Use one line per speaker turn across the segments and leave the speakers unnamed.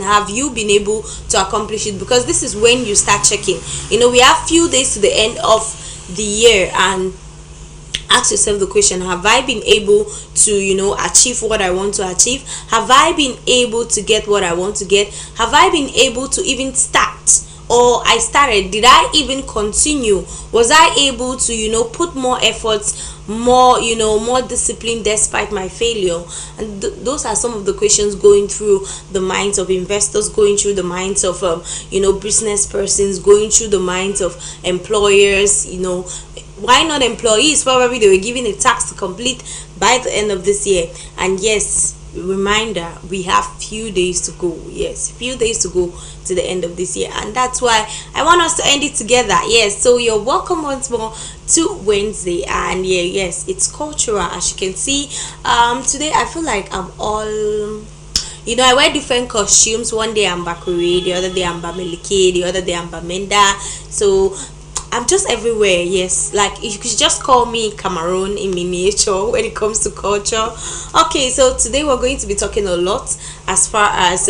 have you been able to accomplish it? Because this is when you start checking. We have few days to the end of the year, and ask yourself the question: have I been able to achieve what I want to achieve? Have I been able to get what I want to get? Have I been able to even start? Or I started, did I even continue? Was I able to put more efforts, more more discipline despite my failure? And those are some of the questions going through the minds of investors, going through the minds of business persons, going through the minds of employers. Why not employees? Probably they were given a task to complete by the end of this year. And yes, reminder, we have few days to go. Yes, few days to go to the end of this year, and that's why I want us to end it together. Yes, so you're welcome once more to Wednesday, and yes, it's cultural. As you can see, today I feel like I'm all I wear different costumes. One day I'm Bakure, the other day I'm Bamelike, the other day I'm Bamenda. So I'm just everywhere. Yes, like you could just call me Cameroon in miniature when it comes to culture. Okay, so today we're going to be talking a lot as far as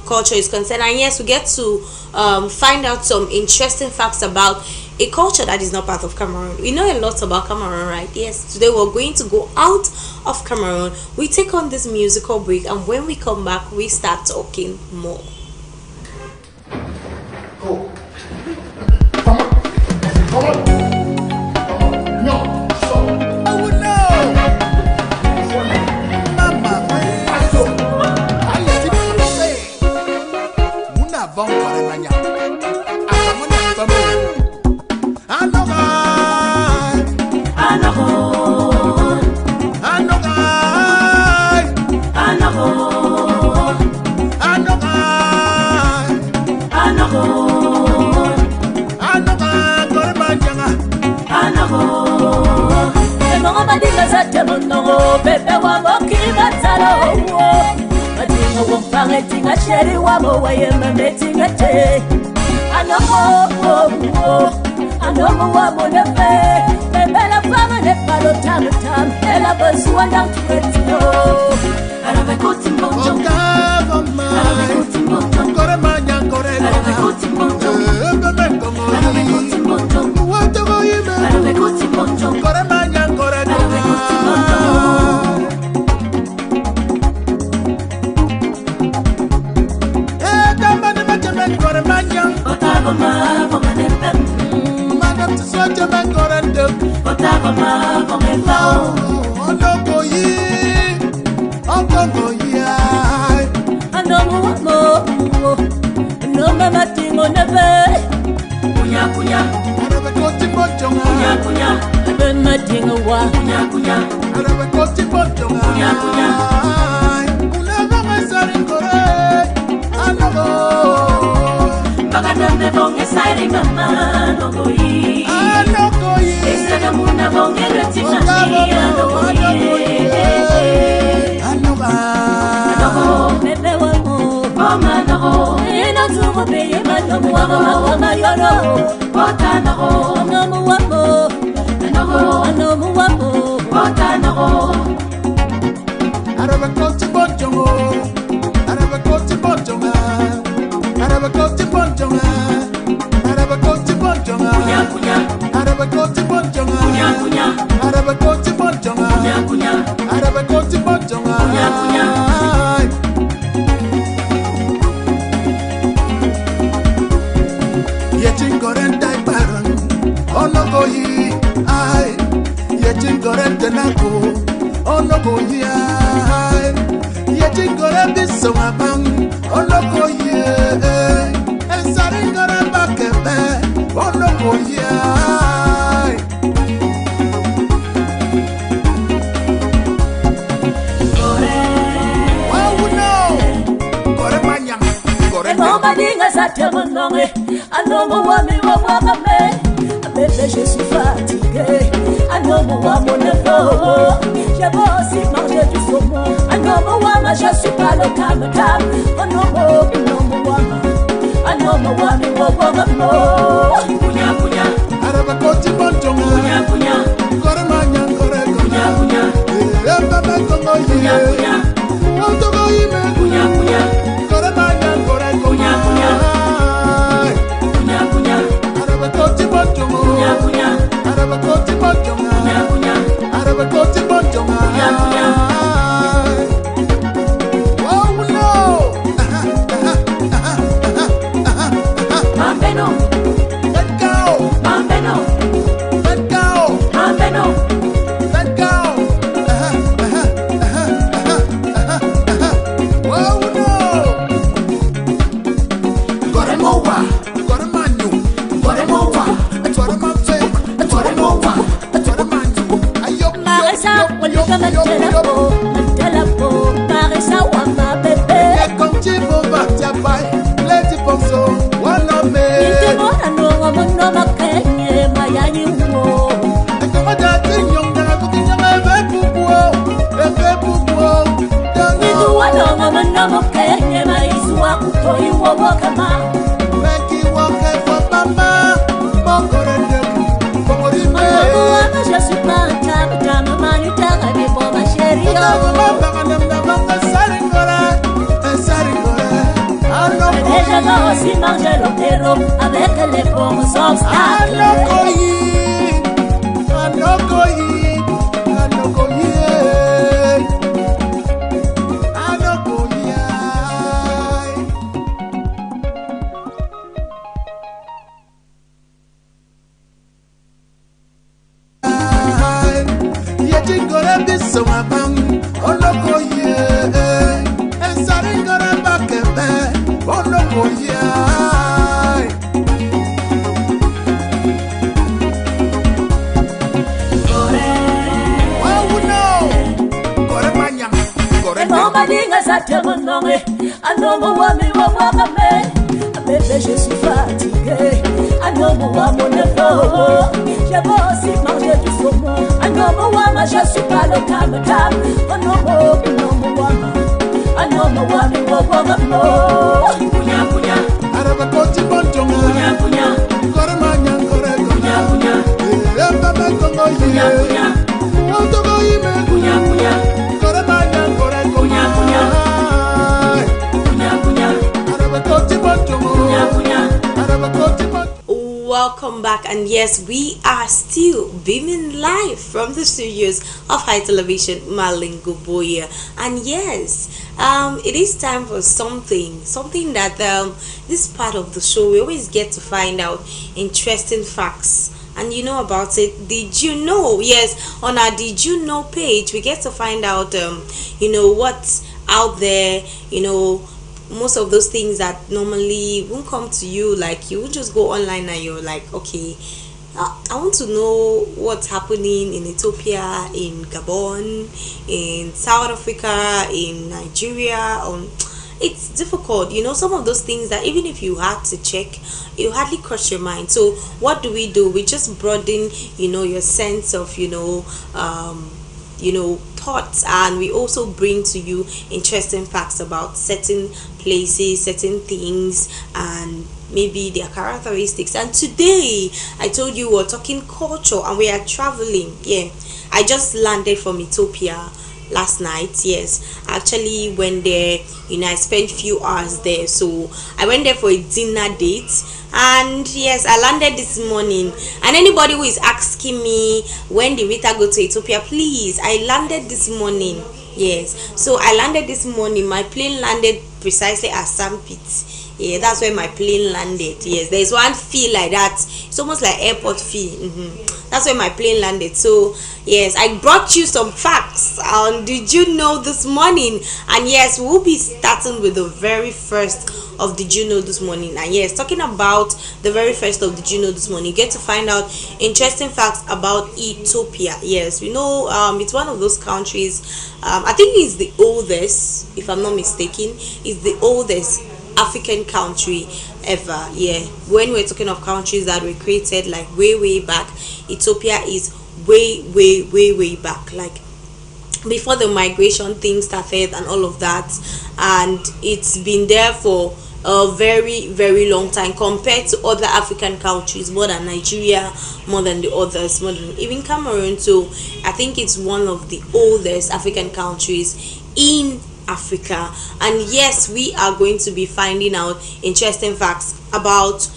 culture is concerned, and yes, we get to find out some interesting facts about a culture that is not part of Cameroon. We know a lot about Cameroon, right? Yes, today we're going to go out of Cameroon. We take on this musical break, and when we come back, we start talking more.
Cool. Come on. No. So. Oh no. Mama, I let you say. Muna vong para manya. Akamuna tamu.
Pepe wa mokiba taro Madinga wumpange tinga sheri wa mowaye memetinga te Anomo wa monefe Pepe la fama ne palo tam tam Ela bazuwa ndang tuwetino Arabe kuti mbonjo Arabe kuti mbonjo
Kore manya kore
Arabe kuti mbonjo Arabe kuti mbonjo Arabe kuti mbonjo
Kore manya kore
Arabe kuti mbonjo
Madam to such a man got and
Bagadame bonge sairi mama no goi. No goi. Esa muna bonge reti nani no goi. No go. Bebe wamo. Mama no go. Ina tumo be mama mama yoro. Bota no go. No mo wamo. No go. No mo wamo. Bota no go.
Arabe koti bonjongo. Arabe koti bonjonga. Arabe koti bonjonga. Arabe koti bonjonga.
Kunya kunya.
Arabe koti bonjonga.
Kunya kunya.
Arabe koti bonjonga.
Kunya kunya.
Arabe koti bonjonga.
Kunya kunya.
Yechin gorenta iparan. Ono goyi. Ay. Yechin gorenta nako. Ono goyi. Ay. Yechin gorenta somabang. Ono goyi.
Je suis fatigué, un homme ou mon effort. J'ai beau aussi manger du saumon, un homme ou je suis pas le tam-tam. Un homme Kunya kunya.
Arabe koti bonjonga.
Kunya kunya.
Kore manya kore
kunya kunya.
Eba me kongo ye.
Kunya kunya.
Otogo ime.
Kunya kunya.
Kore manya
Aussi manger l'opéro avec les bons obstacles. Je suis fatiguée, un homme ou à mon effort. Je veux aussi manger du saumon. Un homme ou à ma, je suis pas le cam-cam. Un homme ou à ma, un homme ou à mi, Buea, Buea.
Arabakoti bonjonga.
Buea, Buea.
Kore manya kore
Buea, Buea.
Baba kongo ye.
Buea, Buea.
Otogo ime.
Buea, Buea.
Kore manya kore
Buea, Buea. Buea, Buea.
Arabakoti bonjonga.
Buea, Buea.
Arabakoti bonjonga.
Welcome back, and yes, we are still beaming live from the studios of High Television Malingo Buea. And yes, it is time for something that this part of the show we always get to find out interesting facts. And you know about it. Did you know? Yes, on our Did You Know page, we get to find out what's out there, most of those things that normally won't come to you. Like, you would just go online and you're like, okay, I want to know what's happening in Ethiopia, in Gabon, in South Africa, in Nigeria. It's difficult, some of those things that even if you had to check, you hardly cross your mind. So what do? We just broaden your sense of thoughts, and we also bring to you interesting facts about certain places, certain things, and maybe their characteristics. And today I told you we're talking culture and we are traveling. I just landed from Ethiopia last night. Yes, I actually went there. I spent few hours there, so I went there for a dinner date. And yes, I landed this morning. And anybody who is asking me when did Rita go to Ethiopia, please, I landed this morning. Yes, so I landed this morning. My plane landed precisely at Sampit. Yeah, that's where my plane landed. Yes, there's one fee like that. It's almost like airport fee. That's where my plane landed. So yes, I brought you some facts on Did You Know this morning. And yes, we'll be starting with the very first of Did You Know this morning. And yes, talking about the very first of Did You Know this morning, you get to find out interesting facts about Ethiopia. Yes, we know it's one of those countries. I think it's the oldest, if I'm not mistaken. It's the oldest African country ever. Yeah, when we're talking of countries that were created like way back, Ethiopia is way back, like before the migration thing started and all of that. And it's been there for a very long time compared to other African countries, more than Nigeria, more than the others, more than even Cameroon. So I think it's one of the oldest African countries in Africa. And yes, we are going to be finding out interesting facts about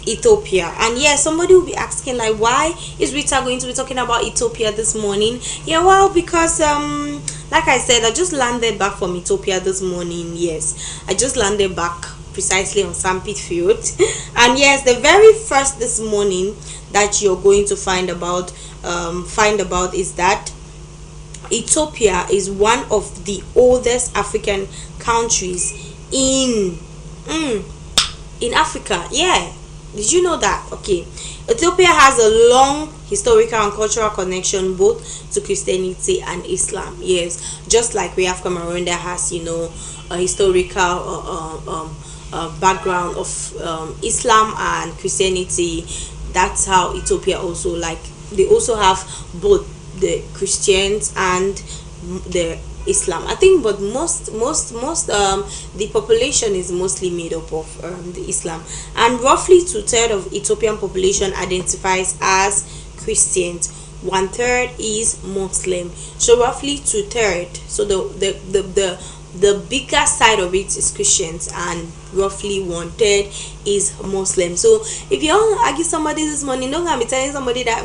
Ethiopia. And yes, somebody will be asking, like, why is Rita going to be talking about Ethiopia this morning? Yeah, well, because like I said, I just landed back from Ethiopia this morning. Yes, I just landed back precisely on Sampit Field. And yes, the very first this morning that you're going to find about is that Ethiopia is one of the oldest African countries in Africa. Yeah, did you know that? Okay, Ethiopia has a long historical and cultural connection both to Christianity and Islam. Yes, just like we have Cameroon that has, a historical background of Islam and Christianity. That's how Ethiopia also, like, they also have both the Christians and the Islam. I think, but most the population is mostly made up of the Islam, and roughly 2/3 of Ethiopian population identifies as Christians. 1/3 is Muslim. So roughly 2/3. So the bigger side of it is Christians, and roughly 1/3 is Muslim. So if you don't argue somebody this morning, don't gonna be telling somebody that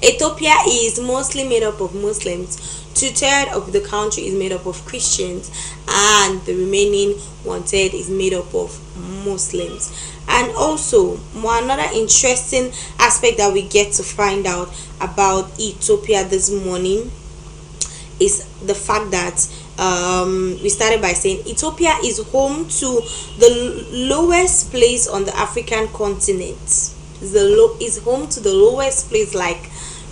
Ethiopia is mostly made up of Muslims. 2/3 of the country is made up of Christians, and the remaining 1/3 is made up of Muslims. And also, another interesting aspect that we get to find out about Ethiopia this morning is the fact that we started by saying Ethiopia is home to the lowest place on the African continent. Is home to the lowest place, like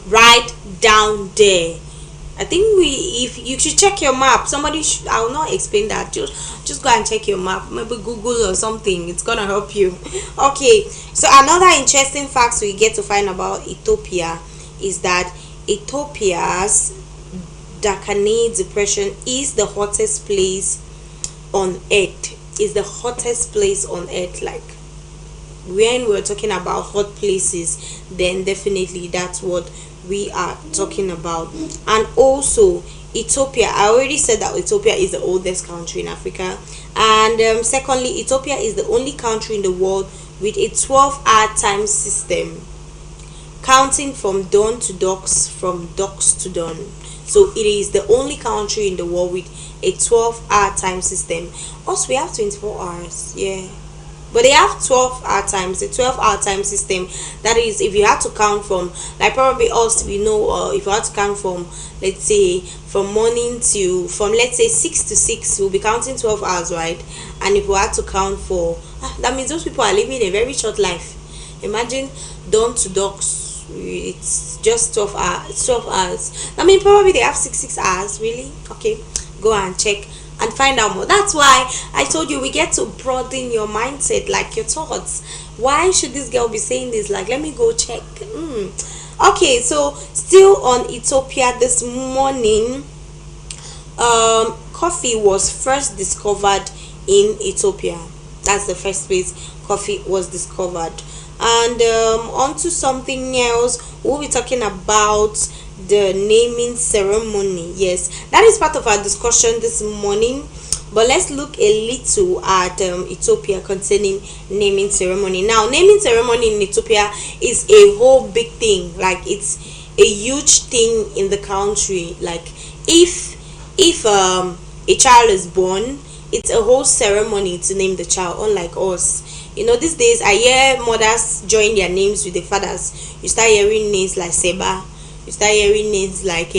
right down there. I think if you should check your map. I will not explain that. Just go and check your map. Maybe Google or something. It's gonna help you. Okay. So another interesting fact we get to find about Ethiopia is that Ethiopia's Dakani Depression is the hottest place on earth. Is the hottest place on earth. Like, when we're talking about hot places, then definitely that's what we are talking about. And also, Ethiopia, I already said that Ethiopia is the oldest country in Africa, and secondly, Ethiopia is the only country in the world with a 12-hour time system, counting from dawn to dusk, from dusk to dawn. So it is the only country in the world with a 12-hour time system. Also, we have 24 hours, yeah, but they have 12-hour times, a 12-hour time system. That is, if you had to count from, like, probably us, we know, if you had to count from, let's say, from morning to, from, let's say, 6 to 6, we'll be counting 12 hours, right? And if we had to count for, that means those people are living a very short life. Imagine dawn to dusk, it's just 12 hours. 12 hours. I mean, probably they have 6 hours. Really? Okay, go and check and find out more. That's why I told you we get to broaden your mindset, like your thoughts. Why should this girl be saying this? Like, let me go check. Okay, so still on Ethiopia this morning, coffee was first discovered in Ethiopia. That's the first place coffee was discovered. And on to something else, we'll be talking about the naming ceremony. Yes, that is part of our discussion this morning, but let's look a little at Ethiopia concerning naming ceremony. Now, naming ceremony in Ethiopia is a whole big thing. Like, it's a huge thing in the country. Like, if a child is born, it's a whole ceremony to name the child, unlike us. These days I hear mothers join their names with the fathers. You start hearing names like Seba, you start hearing names like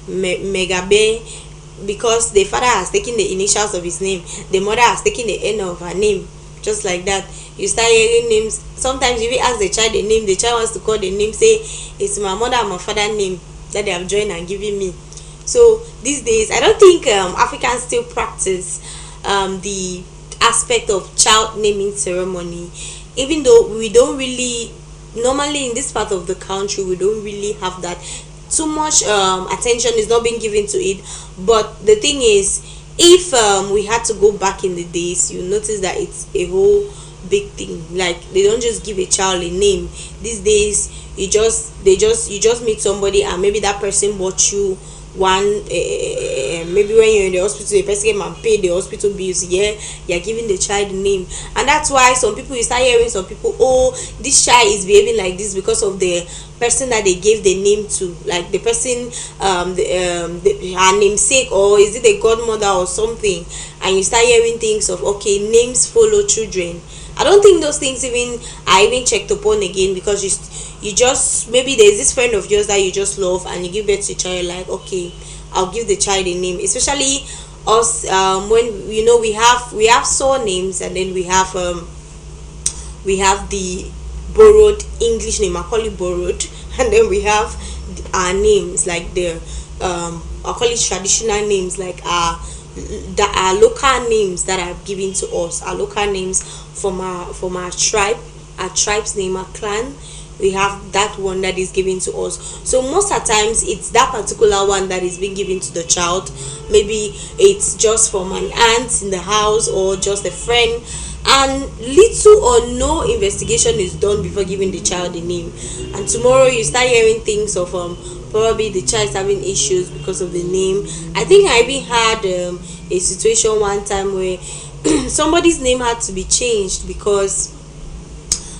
Megabe, because the father has taken the initials of his name, the mother has taken the end of her name, just like that. You start hearing names. Sometimes you even ask the child the name, the child wants to call the name, say it's my mother and my father name that they have joined and given me. So these days I don't think Africans still practice the aspect of child naming ceremony, even though we don't really, normally in this part of the country, we don't really have that too much attention is not being given to it. But the thing is, if we had to go back in the days, you notice that it's a whole big thing. Like, they don't just give a child a name these days. You just meet somebody, and maybe that person bought you one, maybe when you're in the hospital, the person came and paid the hospital bills. Yeah, you're giving the child a name. And that's why some people, you start hearing some people, oh, this child is behaving like this because of the person that they gave the name to, like the person, her namesake, or is it a godmother or something. And you start hearing things of, okay, names follow children. I don't think those things are even checked upon again, because you just, maybe there's this friend of yours that you just love, and you give birth to a child, like, okay, I'll give the child a name. Especially us, when we have surnames, and then we have the borrowed English name. I call it borrowed. and then we have our names, like the I'll call it traditional names, like our local names that are given to us, our local names from our tribe, our tribe's name, our clan. We have that one that is given to us. So most of the times it's that particular one that is being given to the child. Maybe it's just from an aunt in the house or just a friend, and little or no investigation is done before giving the child a name. And tomorrow you start hearing things of probably the child is having issues because of the name. I think I even had a situation one time where somebody's name had to be changed because,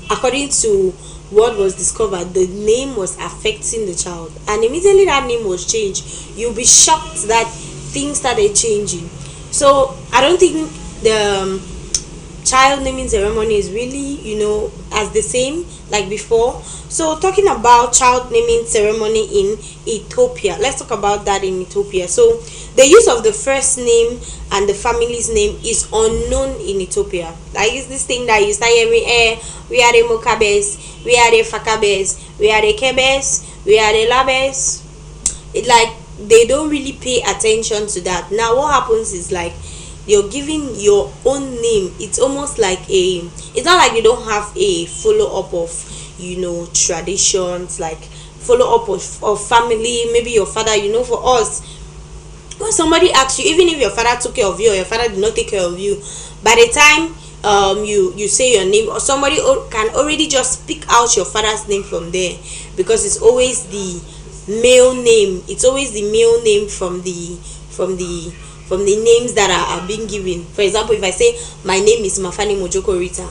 according to what was discovered, the name was affecting the child, and immediately that name was changed. You'll be shocked that things started changing. So I don't think the child naming ceremony is really, as the same like before. So talking about child naming ceremony in Ethiopia, let's talk about that in Ethiopia. So the use of the first name and the family's name is unknown in Ethiopia. Like, it's this thing that you start hearing, we are the Mokabes, we are the Fakabes, we are the Kebes, we are the Labes. It, like, they don't really pay attention to that. Now what happens is, like, you're giving your own name. It's almost like it's not like they don't have a follow-up of traditions, like follow-up of family. Maybe your father, for us, when somebody asks you, even if your father took care of you or your father did not take care of you, by the time you say your name, or somebody can already just pick out your father's name from there, because it's always the male name. It's always the male name from the names that are being given. For example, if I say my name is Mafani Mojoko Rita,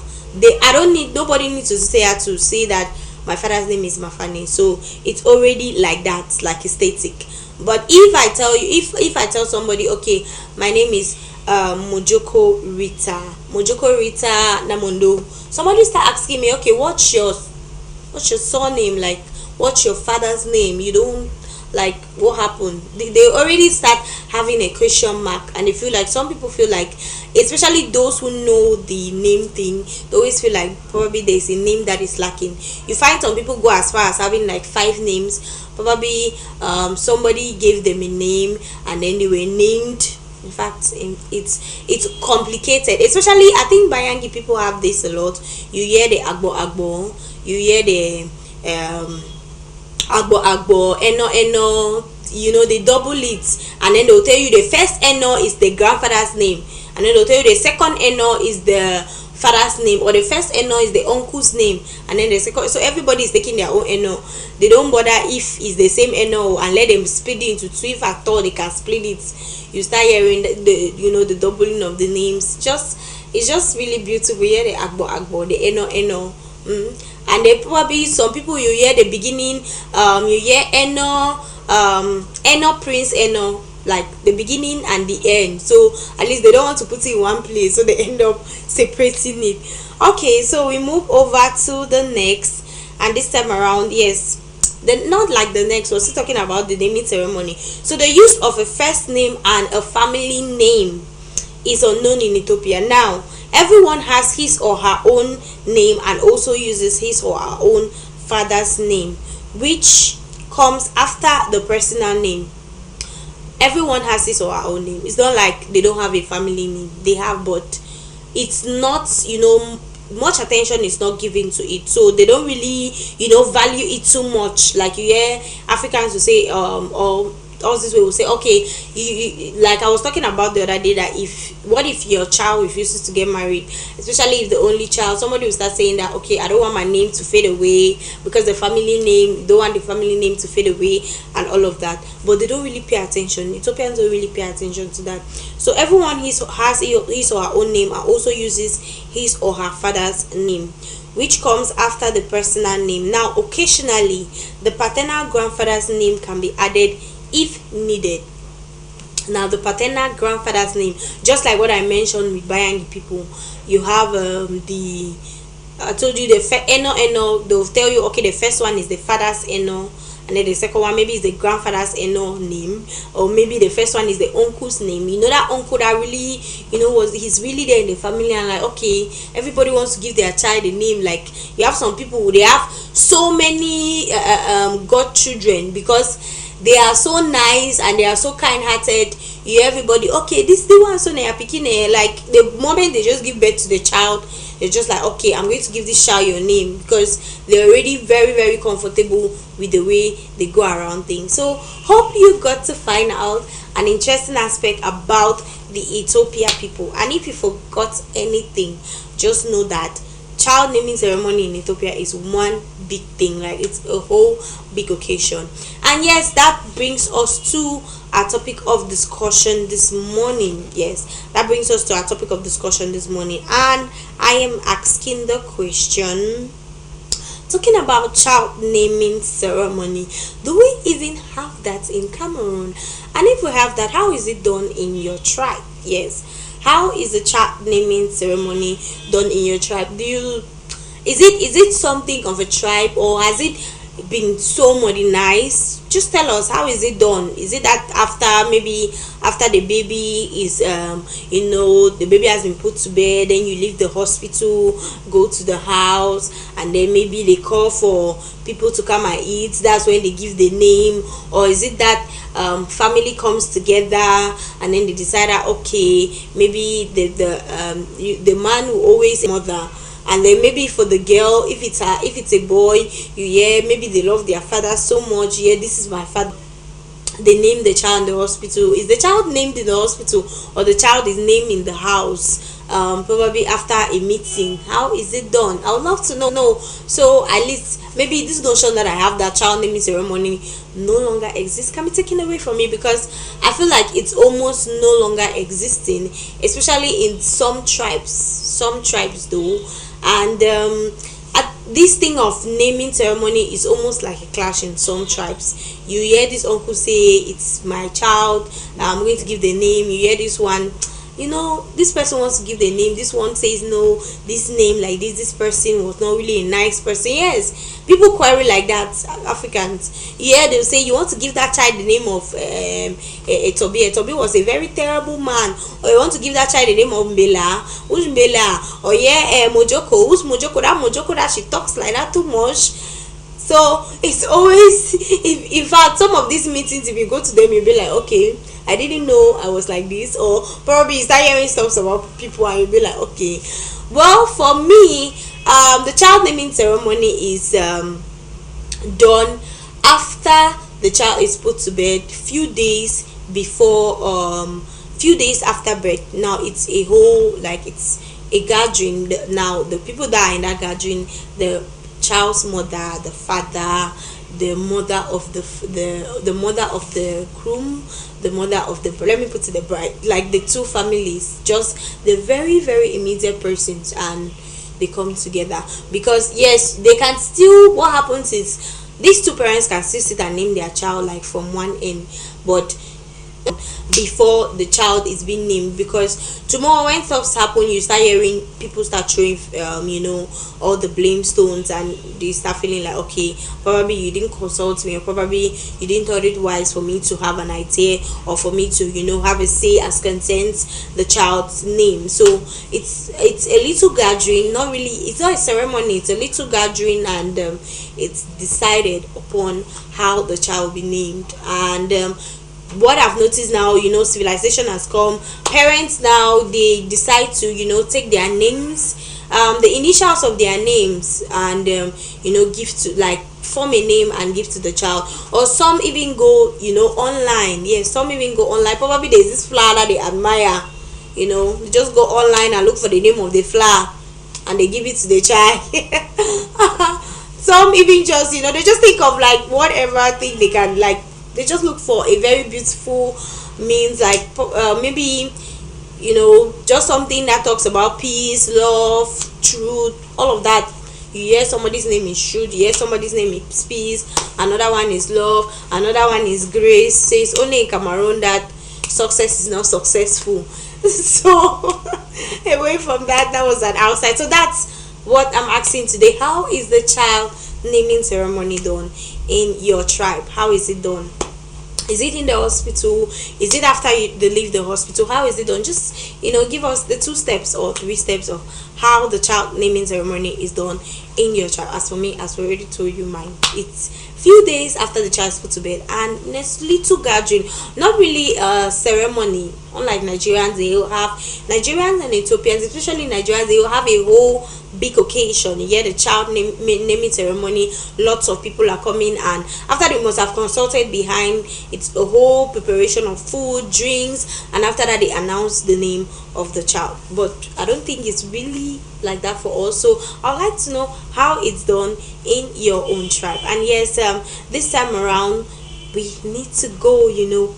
nobody needs to say that my father's name is Mafani. So it's already like that, like a static. But if I tell you, if I tell somebody, okay, my name is Mojoko Rita Namondo, somebody start asking me, okay, what's your surname, like what's your father's name? You don't, like, what happened? They already start having a question mark, and some people feel like, especially those who know the name thing, they always feel like probably there's a name that is lacking. You find some people go as far as having like 5 names. Probably somebody gave them a name and then they were named. In fact, it's complicated. Especially, I think Bayangi people have this a lot. You hear the Agbo, you hear the Agbo, Eno, they double it, and then they'll tell you the first Eno is the grandfather's name, and then they'll tell you the second Eno is the father's name, or the first Eno is the uncle's name, and then the second. So everybody is taking their own Eno. They don't bother if it's the same Eno, and let them split it into 2. If at all they can split it, you start hearing the doubling of the names. It's just really beautiful. You hear the Agbo, the Eno. And then probably some people, you hear the beginning, you hear Eno Prince Eno, like the beginning and the end. So at least they don't want to put it in one place, so they end up separating it. Okay, so we move over to the next, and this time around, yes, not like the next, we're still talking about the naming ceremony. So the use of a first name and a family name is unknown in Ethiopia. Now everyone has his or her own name and also uses his or her own father's name, which comes after the personal name. Everyone has his or her own name. It's not like they don't have a family name. They have, but it's not, much attention is not given to it, so they don't really value it too much. Like, you hear Africans will say or all this way will say, okay, you like I was talking about the other day, that what if your child refuses to get married, especially if the only child, somebody will start saying that, okay, I don't want my name to fade away because the family name, don't want the family name to fade away and all of that. But they don't really pay attention. Ethiopians don't really pay attention to that. So everyone has his or her own name and also uses his or her father's name, which comes after the personal name. Now occasionally the paternal grandfather's name can be added if needed. Now the paternal grandfather's name, just like what I mentioned with Bayangi people, you have I told you the Eno, they'll tell you, okay, the first one is the father's Eno, and then the second one maybe is the grandfather's name, or maybe the first one is the uncle's name. That uncle that really he's really there in the family, and like, okay, everybody wants to give their child a name. Like, you have some people, they have so many godchildren because they are so nice and they are so kind-hearted. Everybody, okay, this the one, so they are picking like the moment they just give birth to the child, they're just like, okay, I'm going to give this child your name, because they're already very, very comfortable with the way they go around things. So hope you got to find out an interesting aspect about the Ethiopia people. And if you forgot anything, just know that child naming ceremony in Ethiopia is one big thing. Like, it's a whole big occasion. And yes, that brings us to our topic of discussion this morning. Yes, that brings us to our topic of discussion this morning, and I am asking the question, talking about child naming ceremony. Do we even have that in Cameroon? And if we have that, how is it done in your tribe? Yes, how is the child naming ceremony done in your tribe? Is it something of a tribe, or has it been so modernized? Just tell us, how is it done? Is it that after the baby is the baby has been put to bed, then you leave the hospital, go to the house, and then maybe they call for people to come and eat, that's when they give the name? Or is it that family comes together and then they decide that, okay, maybe the man will always mother, and then maybe for the girl, if it's a boy, maybe they love their father so much, this is my father, they name the child in the hospital. Is the child named in the hospital, or the child is named in the house, probably after a meeting? How is it done? I would love to know. So at least maybe this notion that I have that child naming ceremony no longer exists can be taken away from me, because I feel like it's almost no longer existing, especially in some tribes though. And this thing of naming ceremony is almost like a clash in some tribes. You hear this uncle say, it's my child, I'm going to give the name. You hear this one, this person wants to give the name, this one says, no, this name like this person was not really a nice person. Yes, people query like that, Africans. They'll say, you want to give that child the name of Etobi was a very terrible man. Or you want to give that child the name of Mbela, who's Mbela? Or Mojoko, who's Mojoko? That Mojoko that she talks like that too much. So it's always, in fact, some of these meetings, if you go to them, you'll be like, okay, I didn't know I was like this. Or probably you start hearing stuff about people and you'll be like, okay. Well, for me, the child naming ceremony is done after the child is put to bed, few days after birth. Now it's a whole, like, it's a gathering. Now the people that are in that gathering, the child's mother, the father, the mother of the mother of the groom, the mother of the, let me put it, the bride, like the two families, just the very, very immediate persons, and they come together. Because yes, they can still, what happens is these two parents can still sit and name their child like from one end, but before the child is being named, because tomorrow when stuff happen, you start hearing people start throwing all the blame stones, and they start feeling like, okay, probably you didn't consult me, or probably you didn't thought it wise for me to have an idea, or for me to have a say as concerns the child's name. So it's a little gathering, not really, it's not a ceremony, it's a little gathering, and it's decided upon how the child will be named. And what I've noticed now, civilization has come. Parents now, they decide to take their names, the initials of their names, and give to, like, form a name and give to the child. Or some even go online. Yes, some even go online. Probably there's this flower that they admire, they just go online and look for the name of the flower and they give it to the child. Some even just they just think of like whatever thing they can, like, they just look for a very beautiful means, like maybe just something that talks about peace, love, truth, all of that. You hear somebody's name is truth, you hear somebody's name is peace, another one is love, another one is grace. So it's only in Cameroon that success is not successful. So away from that, that was an outside. So that's what I'm asking today. How is the child naming ceremony done in your tribe? How is it done? Is it in the hospital? Is it after they leave the hospital? How is it done? Just give us the 2 steps or 3 steps of how the child naming ceremony is done in your child. As for me, as we already told you, mine, it's few days after the child is put to bed, and next little gathering, not really a ceremony. Unlike Nigerians, they will have Nigerians and Ethiopians, especially Nigerians, they will have a whole big occasion. You get the child naming ceremony, lots of people are coming, and after they must have consulted behind, it's a whole preparation of food, drinks, and after that they announce the name of the child. But I don't think it's really like that for us, so I'd like to know how it's done in your own tribe. And yes, this time around we need to go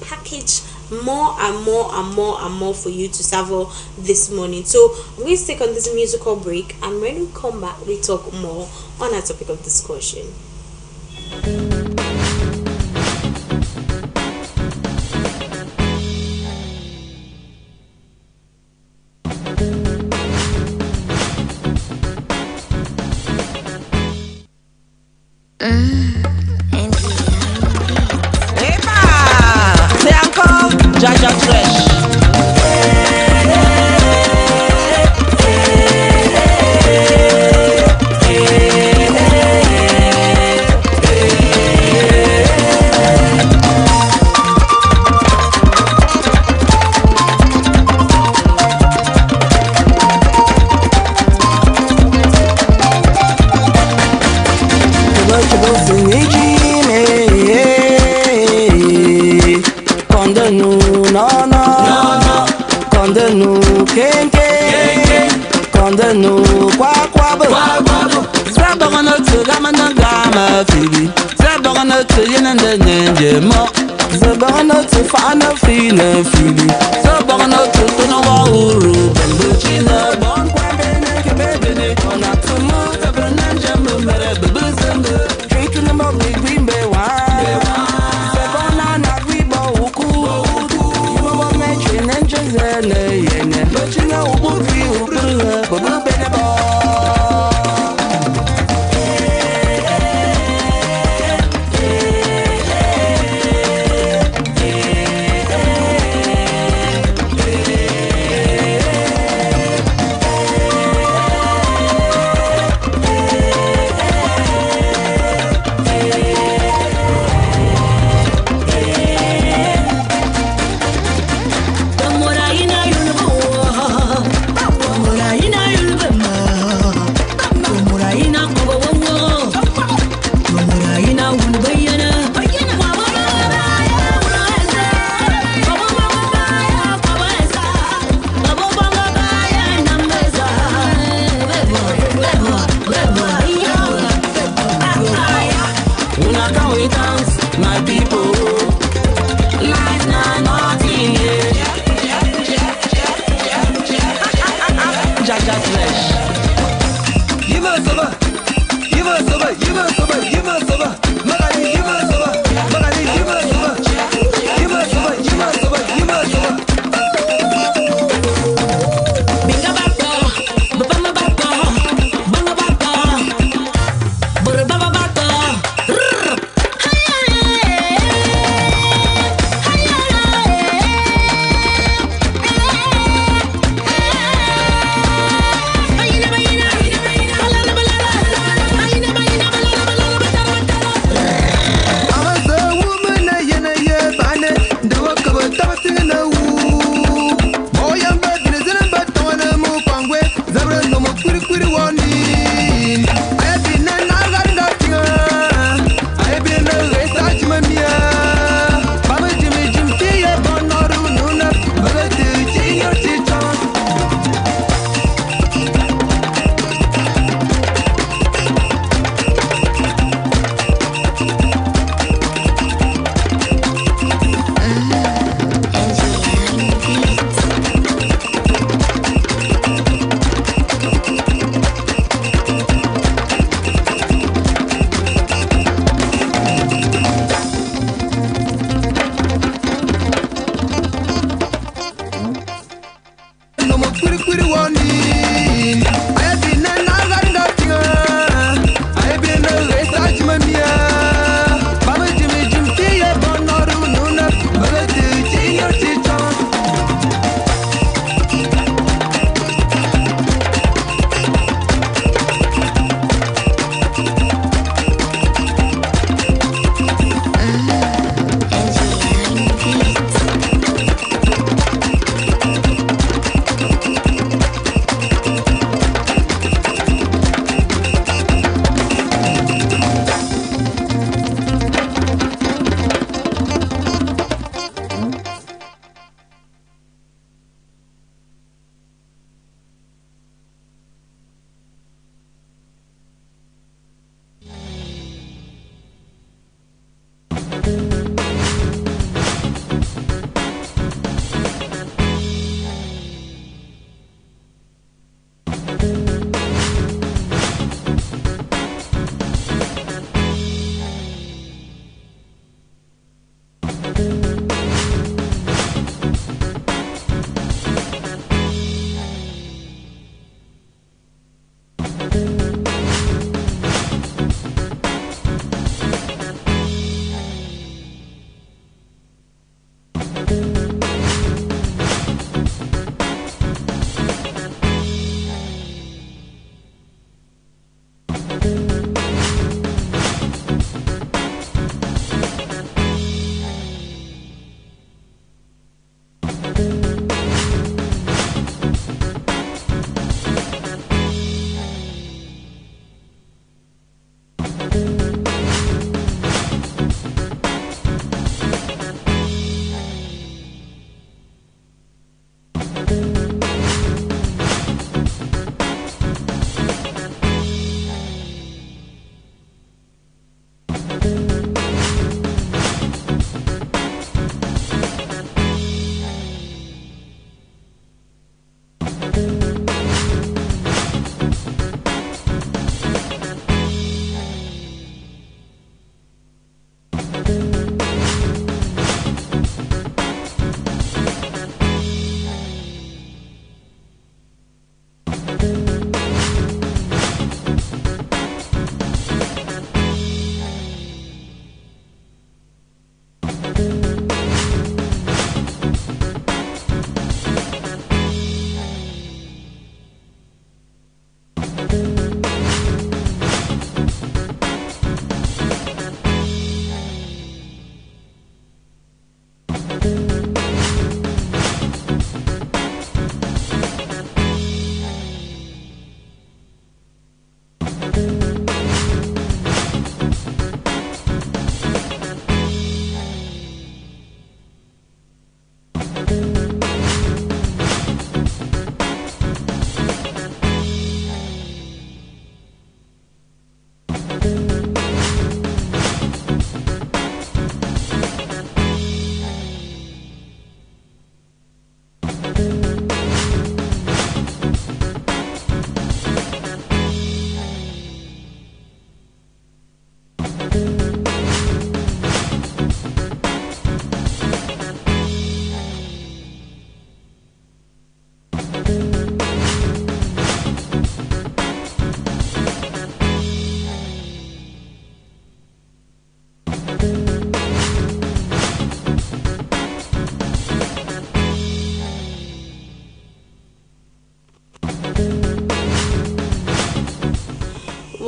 package more and more and more and more for you to savor this morning. So I'm going to take on this musical break, and when we come back we talk more on our topic of discussion.
Jaja Fresh.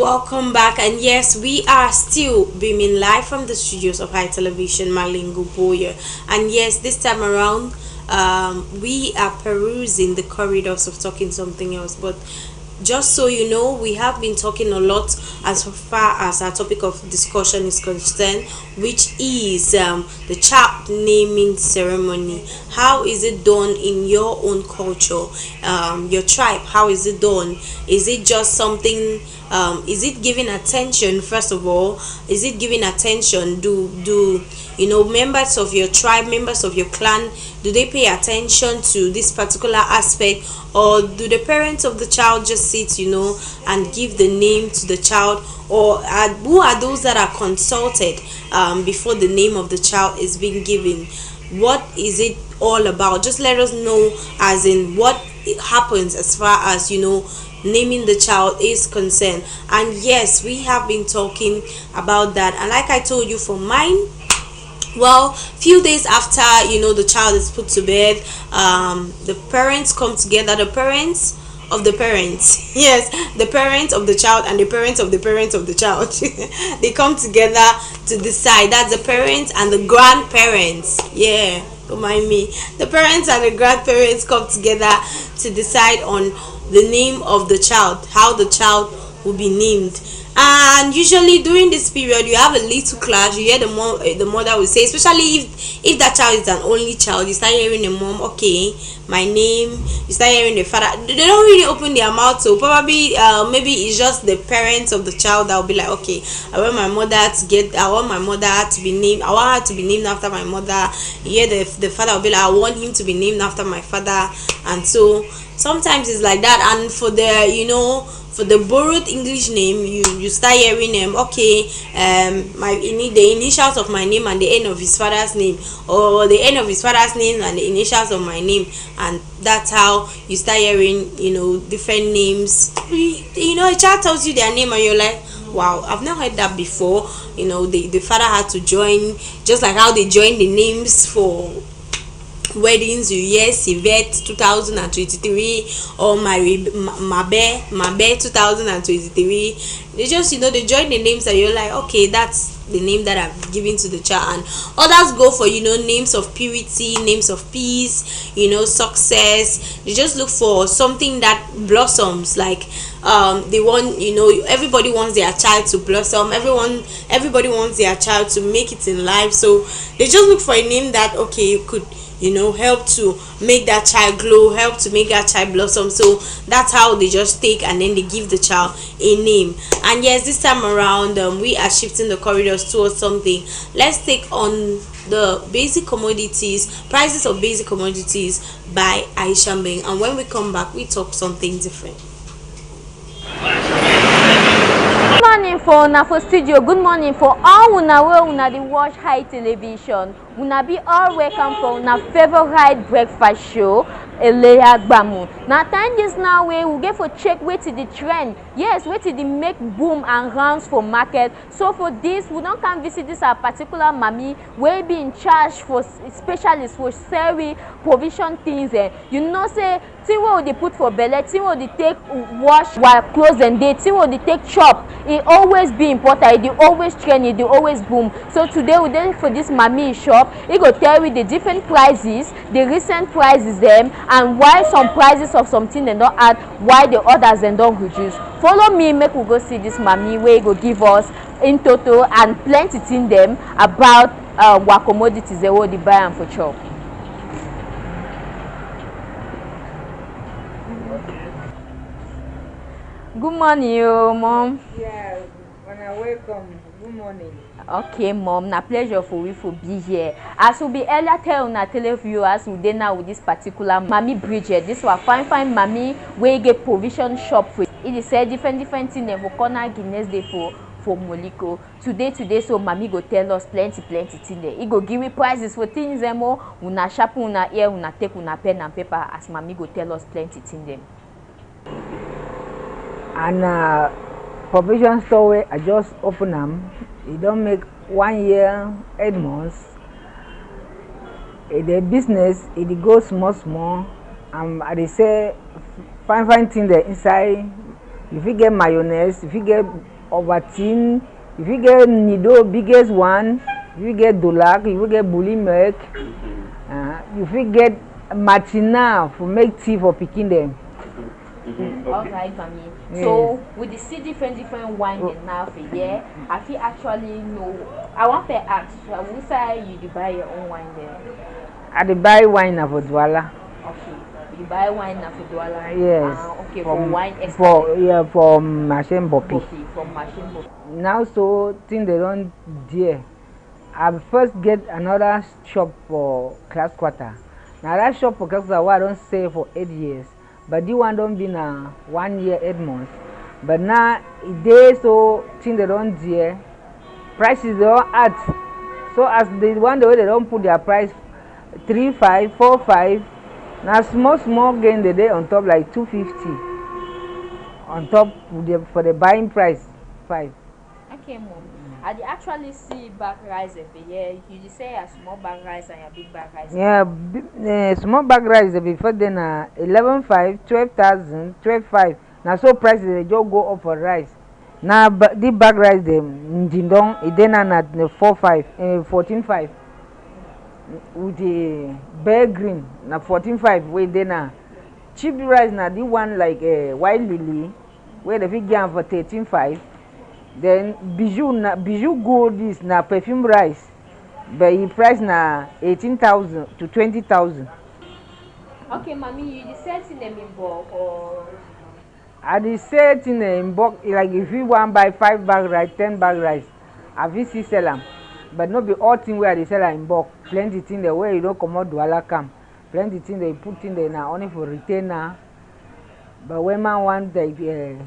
Welcome back, and yes, we are still beaming live from the studios of High Television Malingo Buea. And yes, this time around, we are perusing the corridors of talking something else. But just so you know, we have been talking a lot as far as our topic of discussion is concerned, which is the child naming ceremony. How is it done in your own culture, your tribe? How is it done? Is it just something, is it giving attention? First of all, is it giving attention? Do you know, members of your tribe, members of your clan, do they pay attention to this particular aspect, or do the parents of the child just sit, you know, and give the name to the child? Or who are those that are consulted before the name of the child is being given? What is it all about? Just let us know, as in what happens as far as, you know, naming the child is concerned. And yes, we have been talking about that, and like I told you, for mine, well, few days after, you know, the child is put to bed, the parents come together, the parents of the parents, yes, the parents of the child and the parents of the parents of the child, they come together to decide. That's the parents and the grandparents, yeah, don't mind me. The parents and the grandparents come together to decide on the name of the child, how the child will be named. And usually during this period, you have a little clash. You hear the mother will say, especially if that child is an only child, you start hearing the mom, okay, my name. You start hearing the father. They don't really open their mouth, so probably maybe it's just the parents of the child that will be like, okay, I want my mother to be named. I want her to be named after my mother. You hear the father will be like, I want him to be named after my father. And so sometimes it's like that. And for the, you know, for the borrowed English name, you start hearing them, okay, the initials of my name and the end of his father's name, or the end of his father's name and the initials of my name. And that's how you start hearing, you know, different names. You know, a child tells you their name and you're like, wow, I've never heard that before. You know, the father had to join, just like how they join the names for weddings. You hear Yvette 2023 or Mabe 2023. They just, you know, they join the names and you're like, okay, that's the name that I've given to the child. And others go for, you know, names of purity, names of peace, you know, success. They just look for something that blossoms. Like they want, you know, everybody wants their child to blossom. Everybody wants their child to make it in life. So they just look for a name that, okay, could, you know, help to make that child glow, help to make that child blossom. So that's how they just take and then they give the child a name. And yes, this time around, we are shifting the corridors towards something. Let's take on the basic commodities, prices of basic commodities by Aisha Beng. And when we come back, we talk something different.
Good morning for una for studio. Good morning for all una wey una dey watch High Television. Una be all welcome for una favorite breakfast show, Yaa Gbamu. Now time this now wey we get for check wetin the trend. Yes, wetin the make boom and rounds for market. So for this, we don't come visit this a particular mommy wey be in charge for specialist for selling provision things. You know, say thing wey they put for belle, thing wey they take wash while clothes and day, thing wey they take chop. It always be important. It dey always trend. It dey always boom. So today we dey for this mommy shop. He go tell you the different prices, the recent prices them, and why some prices of something they don't add, why the others they don't reduce. Follow me, make we go see this mommy where he go give us in total and plenty in them about what commodities they will buy and for chop. Good morning, mom.
Yeah, when I welcome, good morning.
Okay, mom, na pleasure for we for be here. As we be earlier tell na televiewers we dey now with this particular mommy Bridget. This was fine mommy where get provision shop for. It is say different things for corner Guinness day for Moliko. Today, so mommy go tell us plenty thing there. He go give me prices for things them more. Una sharp, una ear, una take una pen and paper as mommy go tell us plenty thing them.
And provision store where I just open them. It don't make 1 year, 8 months. The business it goes small. I say fine thing there inside. If you get mayonnaise, if you get Ovaltine, if you get Nido, biggest one, if you get Dolac, if you get Bully Milk, if you get Martina for make tea for picking them.
Alright, mommy. Yes. So with the see different wine now for year, I feel actually know. I want to ask, who say you buy your own wine there?
I buy wine for Douala.
Okay, you buy wine for Douala.
Yes.
Okay, for wine
export. For machine boppy.
From machine boppy.
Now so things they don't dear. I first get another shop for class quarter. Now that shop for class quarter I don't stay for 8 years. But the one don't be na 1 year 8 months. But now they so things they don't dear. Prices they don't add. So as the one the way they don't put their price 3-5, 4-5. Now small gain the day on top like 250. On top for the buying price 5.
Okay, mom. I actually see bag rice every year. You just say a small bag rice and a big bag rice.
Yeah, small bag rice before then 11,500, 12,000, 12,500. Now so prices they just go up for rice. Now the bag rice them Jindong it then at 4,500, 14,500. With the bare green na 14,500 wey dey na cheap rice na the one like white lily where the fit get for 13,500. Then bijou gold is na perfume rice but the price na 18,000 to 20,000.
Okay, mommy, you dey sell in them in bulk or?
I dey sell in bulk. Like if you want buy 5 bag rice, 10 bag rice, I fit still sell them. But not be all thing where they sell in bulk. Plenty thing the way you don't come out Douala come. Plenty thing they put in there now only for retainer. But when man want the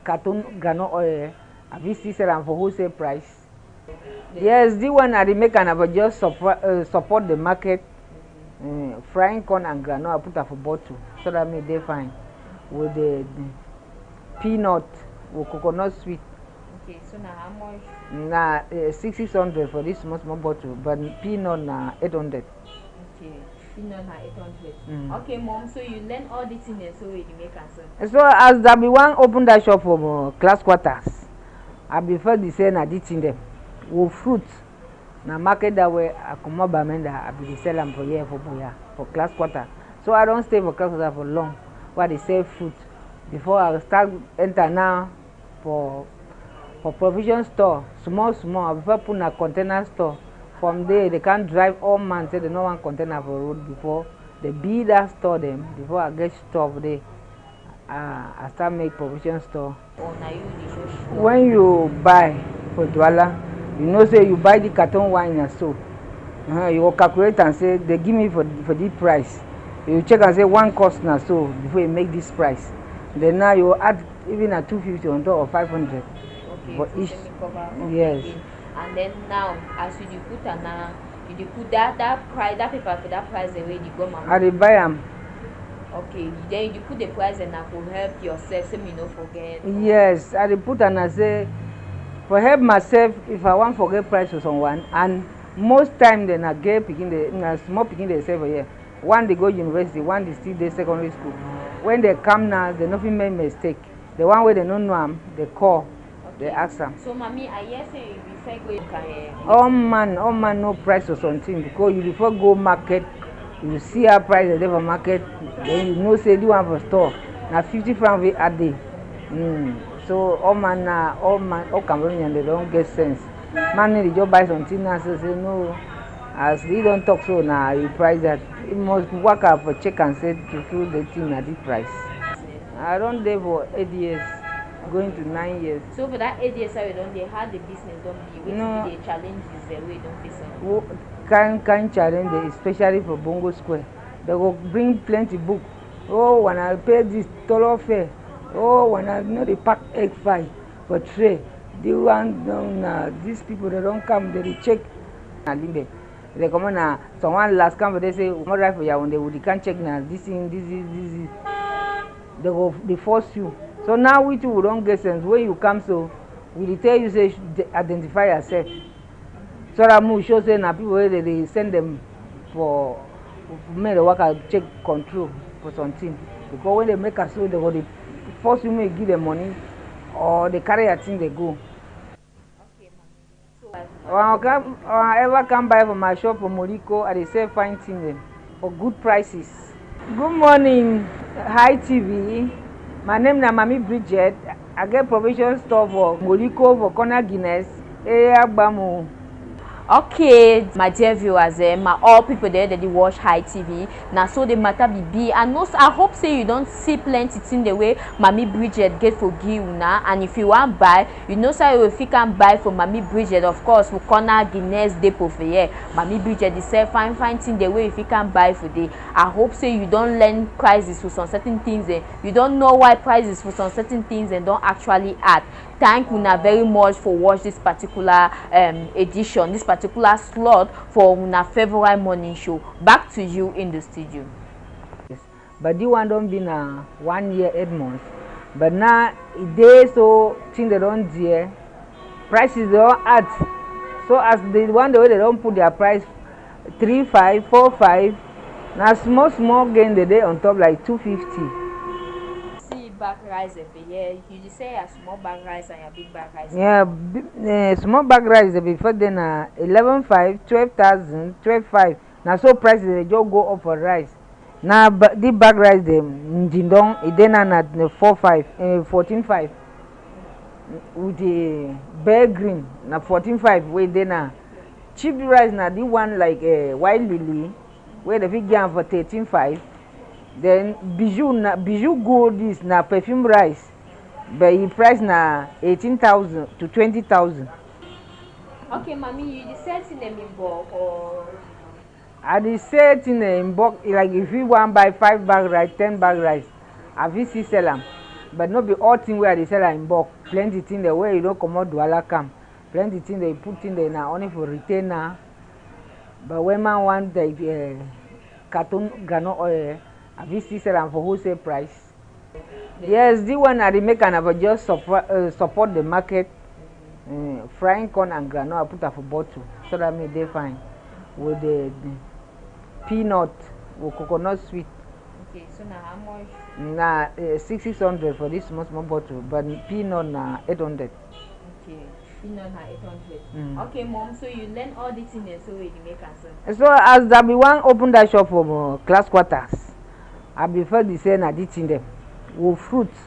carton granola oil, I fit still sell them for wholesale price. Yes, the one I make and I just support the market. Frying corn and granola I put her for bottle so that may they fine with the peanut with coconut sweet.
Okay, so now how much?
Na 600 for this small bottle, but peanut na 800.
Okay, peanut na 800. Okay, mom, so you learn all these things so you make answer.
So as I be one open that shop for class quarters, I be first the say na this thing them with fruit. Na market that way I come up Bamenda, I be sell them for here for Buea for class quarter. So I don't stay for class quarter for long. Where they sell fruit before I start enter now for provision store, small, I prefer put in a container store. From there, they can't drive all man, say they no want container for road before they build that store them. Before I get stuff there, I start make provision store.
Oh, now you
when you buy for Douala, you know say you buy the carton wine and so. You will calculate and say they give me for this price. You check and say one cost now so before you make this price. Then now you add even a 250 on top of 500.
Okay,
for each.
Yes. And then now, as you put you put that price, that paper for that price the way you go, mama.
I buy them.
Okay, then you put the price and I will help yourself so you don't forget.
Yes, I put and I say for help myself if I want forget price for someone, and most time then I get picking the small picking themselves here. One they go university, one they still there secondary school. When they come now, they nothing make mistake. The one where they don't know them, they call. They ask them.
So, mommy, I hear say you prefer go
all man, no price or something because you before go market, you see our price at the market, then you know say the one for store. Now 50 francs we add day. So all Cameroonian they don't get sense. Man they just buy something now so say no. As they don't talk so now you price that you must work out for check and say to feel the thing at this price. I don't there for 8 years. Going to 9 years.
So for that 8 years, you don't how the business don't be. Which no. The challenges the way don't face.
Can challenge, especially for Bongo Square. They will bring plenty book. Oh, when I pay this total fare. Oh, when I know they pack egg fry for tray. They want these people they don't come. They check. They come on someone last come they say what right for you when they can't check now. This thing, this. They force you. So now we too don't get sense. When you come so we tell you say identify yourself. So that we show say now people they send them for make the worker check control for something. Because when they make us so they will force you to give them money or they carry a thing they go. Or I ever come by from my shop for Morocco and they sell fine things them for good prices. Good morning, Hi TV. My name is Mami Bridget. I get provision store for Morocco for corner Guinness. Yaa Gbamu.
Okay, my dear viewers, my all people there that they watch Hi TV. Now so the matter be and also I hope say you don't see plenty thing the way Mami Bridget get for give now. And if you want buy, you know say if you can buy from Mami Bridget, of course we corner Guinness depot for here. Mami Bridget they say fine thing the way if you can buy for the. I hope say you don't learn prices for some certain things you don't know why prices for some certain things and don't actually add. Thank una very much for watch this particular edition, this particular slot for una favorite morning show. Back to you in the studio.
Yes. But the one don't be na 1 year 8 months. But now they so thing they don't dear prices they don't add. So as the one the way they don't put their price 3-5, 4-5. Now small gain the day on top like 250.
Bag rice every year. You just say a small bag rice and a big bag rice.
Yeah, small bag rice before then 11,500, 12,000, 12,500. Now so prices they just go up for rice. Now the bag rice them jindong it then at 4,500, 14,500 with the bare green na 14,500 where then cheap rice na the one like white lily where the big game for 13,500. Then bijou gold is na perfume rice, but the price na 18,000 to 20,000.
Okay, mommy, you decide in them in bulk or?
I decide in bulk like if you want buy 5 bag rice, 10 bag rice, I will see sell them, but not be all thing where they sell in bulk. Plenty thing the way you don't come out duala come. Plenty thing they put in there now only for retainer. But when man want the carton grano oil. I will see sell them for wholesale price. Yes, the one I make and I just support the market. Frying corn and granola I put up for bottle so that may they fine with the peanut or coconut sweet.
Okay, so now how much?
Nah, 600 for this small bottle, but peanut na 800.
Okay, peanut na 800. Okay, mom, so you learn all these things so you make answer.
So as that be one open that shop for class quarters. I prefer the same na this in them. With fruits.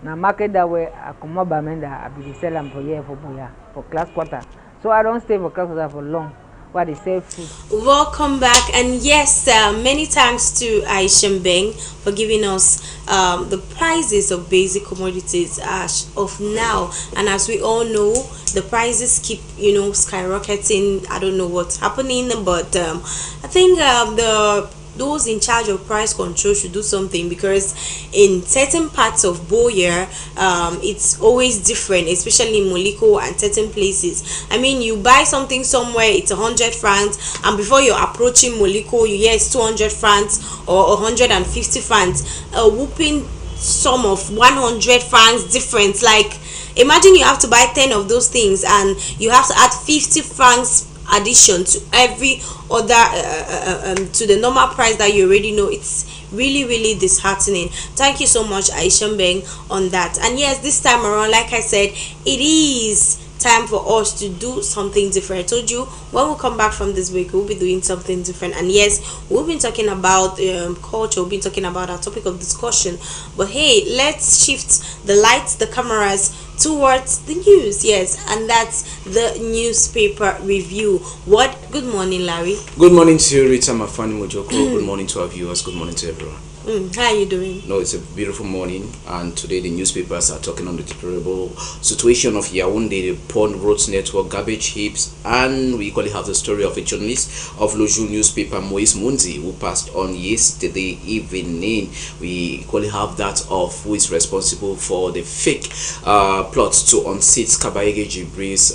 Na market that way I come up by I be sell them for here for Buea for class quarter. So I don't stay for class quarter for long. Where they sell food.
Welcome back, and yes, many thanks to Aishembeng for giving us the prices of basic commodities as of now. And as we all know, the prices keep skyrocketing. I don't know what's happening, but I think those in charge of price control should do something, because in certain parts of Buea it's always different, especially in Moliko and certain places. I mean, you buy something somewhere, it's 100 francs, and before you're approaching Moliko you hear it's 200 francs or 150 francs, a whooping sum of 100 francs difference. Like, imagine you have to buy 10 of those things and you have to add 50 francs addition to every other to the normal price that you already know. It's really disheartening. Thank you so much, Aishembeng, on that. And yes, this time around, like I said, it is time for us to do something different. I told you when we come back from this week we'll be doing something different. And yes, we've been talking about culture, we've been talking about our topic of discussion, but hey, let's shift the lights, the cameras towards the news. Yes, and that's the newspaper review. Good morning, Larry.
Good morning to you, Rita Mafani Mojoko. Good morning to our viewers. Good morning to everyone.
How are you doing?
No, it's a beautiful morning, and today the newspapers are talking on the deplorable situation of Yaoundé, the Pond Roads Network, garbage heaps, and we equally have the story of a journalist of Loju newspaper, Moise Munzi, who passed on yesterday evening. We equally have that of who is responsible for the fake plots to unseat Kabayege Jibri's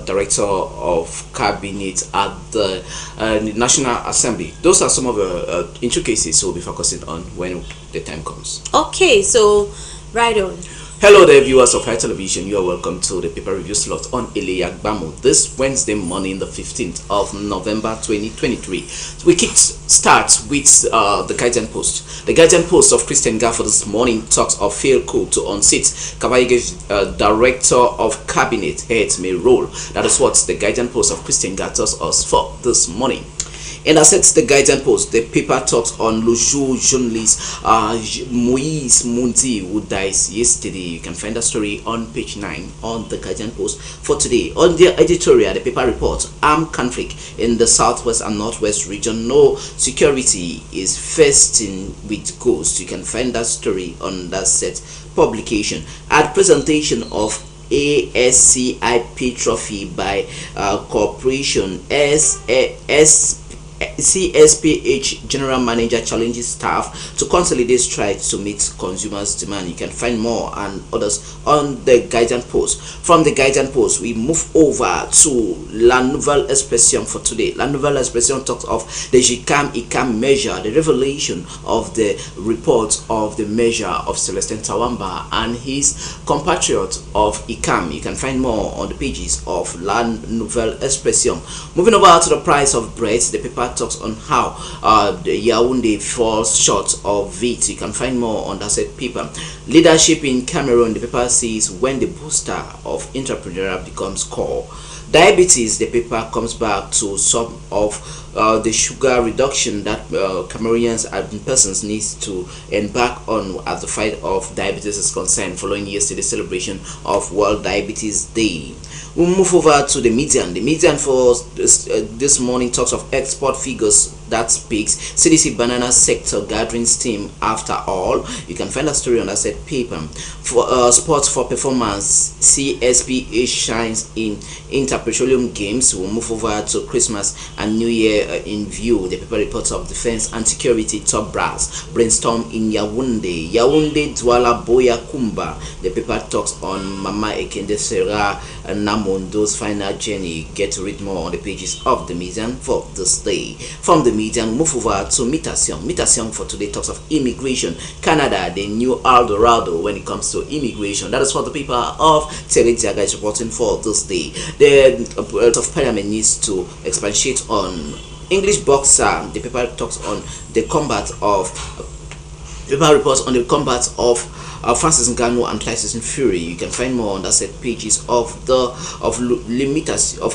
director of cabinet at the National Assembly. Those are some of the intricacies we'll be focusing on when the time comes.
Okay, so right on.
Hello there, viewers of High Television. You are welcome to the paper review slot on Yaa Gbamu this Wednesday morning, the 15th of November 2023. So we start with the Guardian Post. The Guardian Post of Christian Gaffer this morning talks of failed coup to unseat Kabayige's Director of Cabinet heads may roll. That is what the Guardian Post of Christian Gaffer tells us for this morning. And as it's the Guardian Post, the paper talks on Lojo journalist Moise Munti, who dies yesterday. You can find the story on page 9 on the Guardian Post for today. On the editorial, the paper reports armed conflict in the southwest and northwest region. No security is feasting with ghosts. You can find that story on that set publication. At presentation of ASCIP trophy by corporation CSPH General Manager challenges staff to consolidate strides to meet consumers' demand. You can find more and others on the Guardian Post. From the Guardian Post, we move over to La Nouvelle Expression for today. La Nouvelle Expression talks of the ICAM measure, the revelation of the report of the measure of Celestin Tawamba and his compatriot of ICAM. You can find more on the pages of La Nouvelle Expression. Moving over to the price of bread, the paper talks on how the Yaoundé falls short of it. You can find more on that said paper. Leadership in Cameroon, the paper says when the booster of entrepreneurial becomes core. Diabetes, the paper comes back to some of the sugar reduction that Cameroonians and persons need to embark on as the fight of diabetes is concerned following yesterday's celebration of World Diabetes Day. We'll move over to the median. The median for this morning talks of export figures that speaks CDC banana sector gathering steam after all. You can find a story on that said paper. For sports for performance, CSPH shines in Interpetroleum Games. We'll move over to Christmas and New Year in view. The paper reports of defense and security top brass brainstorm in Yaoundé. Yaoundé Douala Buea Kumba. The paper talks on Mama Ekende Serra and Namondo's final journey. Get to read more on the pages of the median for this day. From the median, move over to Mutation. Mutation for today talks of immigration. Canada, the new Eldorado when it comes to immigration. That is what the paper of Teretiaga is reporting for this day. The of Parliament needs to expatiate on English boxer. The paper talks on the combat of. The paper reports on the combat of Francis Ngannou and Tyson Fury. You can find more on that set pages of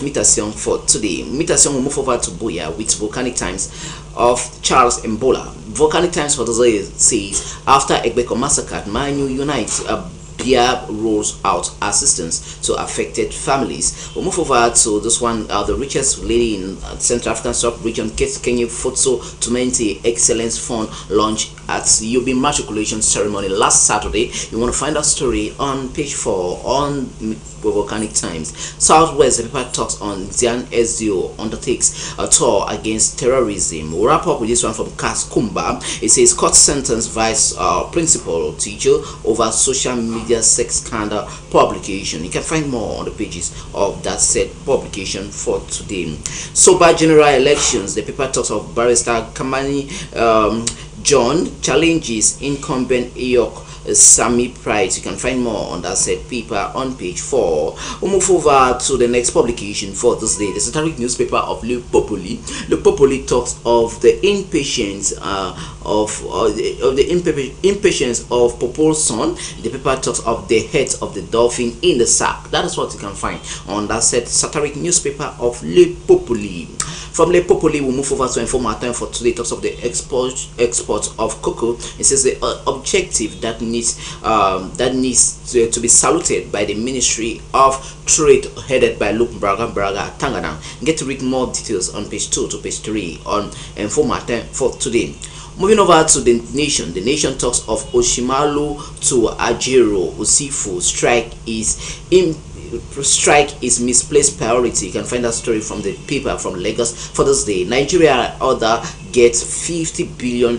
Mutation for today. Mutation will move over to Buea with Volcanic Times of Charles Mbola. Volcanic Times for today says after Egbeko massacre, Manu unites Buea rolls out assistance to affected families. We'll move over to this one. The richest lady in Central African sub-region gets Kenya Photo Tumenti Excellence Fund launch at UB Matriculation ceremony last Saturday. You want to find that story on page 4 on Volcanic Times. Southwest, the paper talks on Zian SDO undertakes a tour against terrorism. We'll wrap up with this one from Kas Kumba. It says court sentence vice principal teacher over social media sex scandal publication. You can find more on the pages of that said publication for today. Sober general elections, the paper talks of Barrister Kamani John challenges incumbent Eyok Sami Price. You can find more on that said paper on page 4. We'll move over to the next publication for this day, the satiric newspaper of Le Populi. Le Populi talks of the impatience impatience of Popo's son. The paper talks of the head of the dolphin in the sack. That is what you can find on that said satiric newspaper of Le Populi. From Le Populi, we'll move over to Informa Time for today. Talks of the export of cocoa. It says the objective that needs to be saluted by the Ministry of Trade headed by Luke Braga Tangana. Get to read more details on page 2 to page 3 on Informa Time for today. Moving over to the Nation. The Nation talks of Oshimalu to Ajero Osifu strike is misplaced priority. You can find that story from the paper from Lagos for this day. Nigeria order gets $50 billion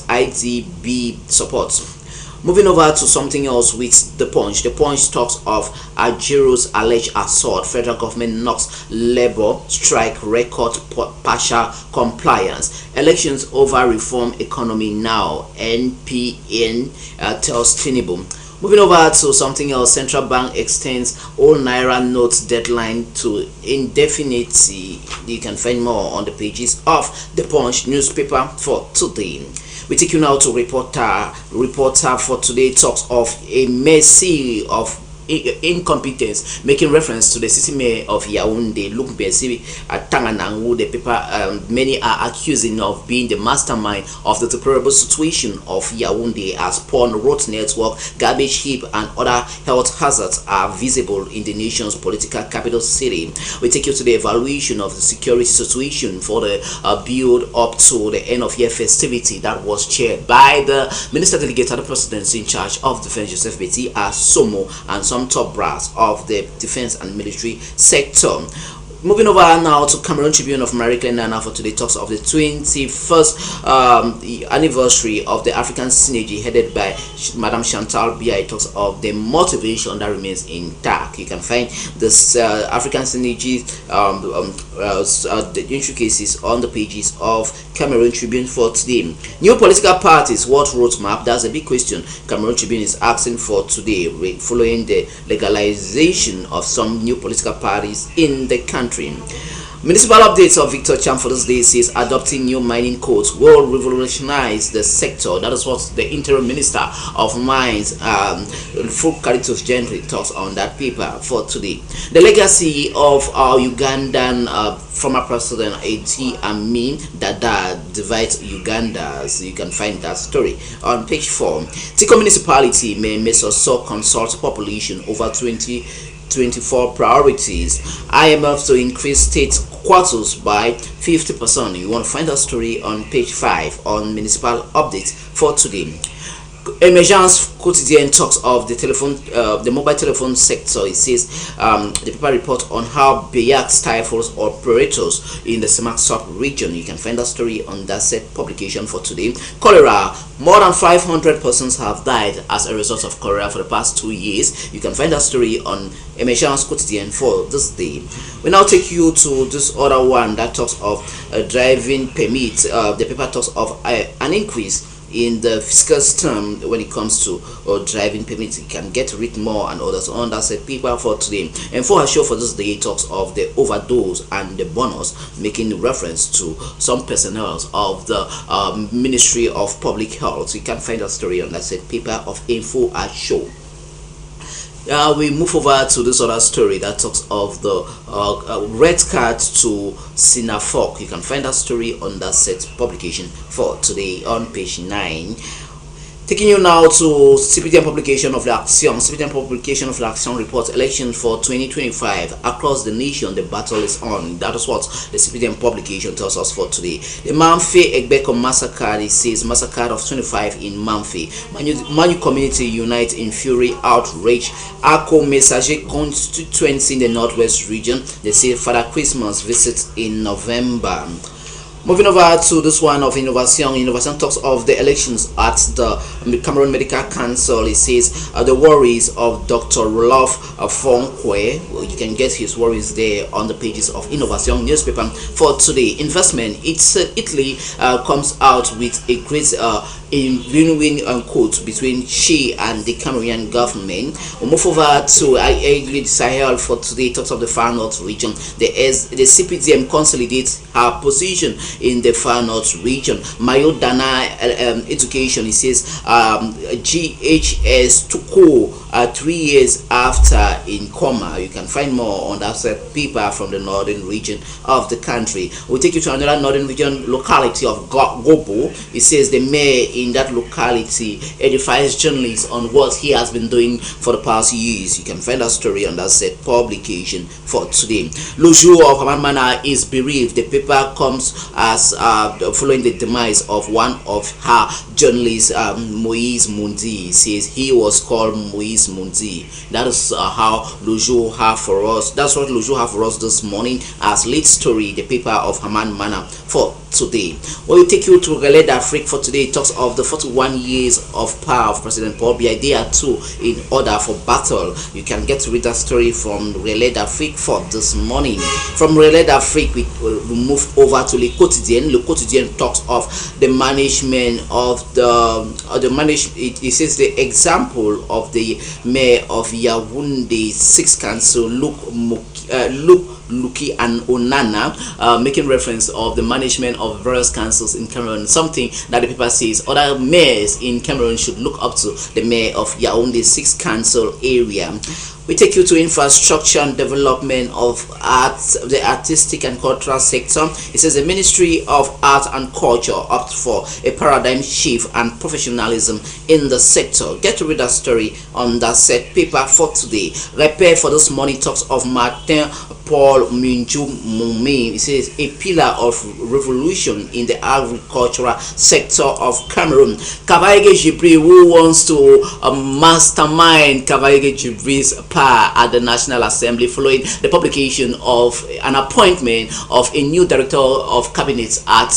IDB support. Moving over to something else with the Punch. The Punch talks of Ajero's alleged assault. Federal government knocks labor strike record partial compliance. Elections over reform economy now. NPN tells Tinubu. Moving over to something else, Central Bank extends all Naira notes deadline to indefinity. You can find more on the pages of the Punch newspaper for today. We take you now to reporter for today talks of a mercy of incompetence, making reference to the city mayor of Yaoundé, Lumbesi Tanganangu. The paper, many are accusing of being the mastermind of the deplorable situation of Yaoundé, as poor road network, garbage heap, and other health hazards are visible in the nation's political capital city. We take you to the evaluation of the security situation for the build up to the end of year festivity that was chaired by the Minister Delegate at the Presidency in charge of Defense, Joseph Beti Asomo, and some top brass of the defense and military sector. Moving over now to Cameroon Tribune of Marie-Claire Nana for today talks of the 21st anniversary of the African Synergy headed by Madam Chantal Biya. It talks of the motivation that remains intact. You can find this African Synergy the intricacies on the pages of Cameroon Tribune for today. New political parties, what roadmap? That's a big question Cameroon Tribune is asking for today, following the legalization of some new political parties in the country. Municipal updates of Victor Cham for this day says adopting new mining codes will revolutionize the sector. That is what the interim minister of mines, Caritus Gentry, talks on that paper for today. The legacy of our Ugandan former president Idi Amin Dada divides Ugandans. You can find that story on page 4. Tiko municipality may also consult population over 2024 priorities. IMF to increase state quotas by 50%. You want to find that story on page 5 on municipal updates for today. Emergence Quotidien talks of the mobile telephone sector. It says the paper report on how Buea stifles operators in the Semak region. You can find that story on that set publication for today. Cholera. More than 500 persons have died as a result of cholera for the past 2 years. You can find that story on Emergence Quotidien for this day. We now take you to this other one that talks of driving permit. The paper talks of an increase in the fiscal term when it comes to driving permits. You can get read more and others on that set paper for today. And for our show for this day, it talks of the overdose and the bonus, making reference to some personnel of the Ministry of Public Health. You can find that story on that set paper of info at show. We move over to this other story that talks of the red card to Sinafok. You can find that story on that set publication for today on page 9. Taking you now to CPDM publication of l'Action. CPDM publication of l'Action reports election for 2025 across the nation. The battle is on. That is what the CPDM publication tells us for today. The Mamfe Egbeko massacre. It says massacre of 25 in Mamfe. Manu community unite in fury outrage. Ako Messager constituency in the northwest region. They say Father Christmas visits in November. Moving over to this one of Innovation. Innovation talks of the elections at the Cameroon Medical Council. It says the worries of Dr. Roloff Fonkwe. You can get his worries there on the pages of Innovation newspaper for today. Investment. Italy comes out with a great in win-win quote between she and the Cameroonian government. We'll move over to Sahel for today. Talks of the Far North region. The CPDM consolidates her position in the Far North region. Mayo Dana education. It says GHS took 3 years after in coma. You can find more on that set paper from the northern region of the country. We'll take you to another northern region locality of Gobo. It says the mayor in that locality edifies journalists on what he has been doing for the past years. You can find that story on that set publication for today. Lojo of Hamamana is bereaved. The paper comes as following the demise of one of her journalists, Moise Mundi. Says he was called Moise Mundi. That is how Lojo have for us. That's what Lojo have for us this morning as lead story, the paper of Haman Mana for today. We will take you to Relais d'Afrique for today. It talks of the 41 years of power of President Paul Biya. They are two in order for battle. You can get to read that story from Relais d'Afrique for this morning. From Relais d'Afrique, we move over to Le Quotidien. Le Quotidien talks of the management of the management. It says the example of the mayor of Yaoundé 6 Council, Luki and Onana, making reference of the management of various councils in Cameroon, something that the paper says other mayors in Cameroon should look up to the mayor of Yaoundé 6 Council area. We take you to infrastructure and development of arts, the artistic and cultural sector. It says the Ministry of Art and Culture opts for a paradigm shift and professionalism in the sector. Get to read that story on that set paper for today. Repair for this morning talks of Martin Paul Minju Mumé. It says a pillar of revolution in the agricultural sector of Cameroon. Kabaige Jibri, who wants to mastermind Kabaige Jibri's power at the National Assembly following the publication of an appointment of a new director of cabinet at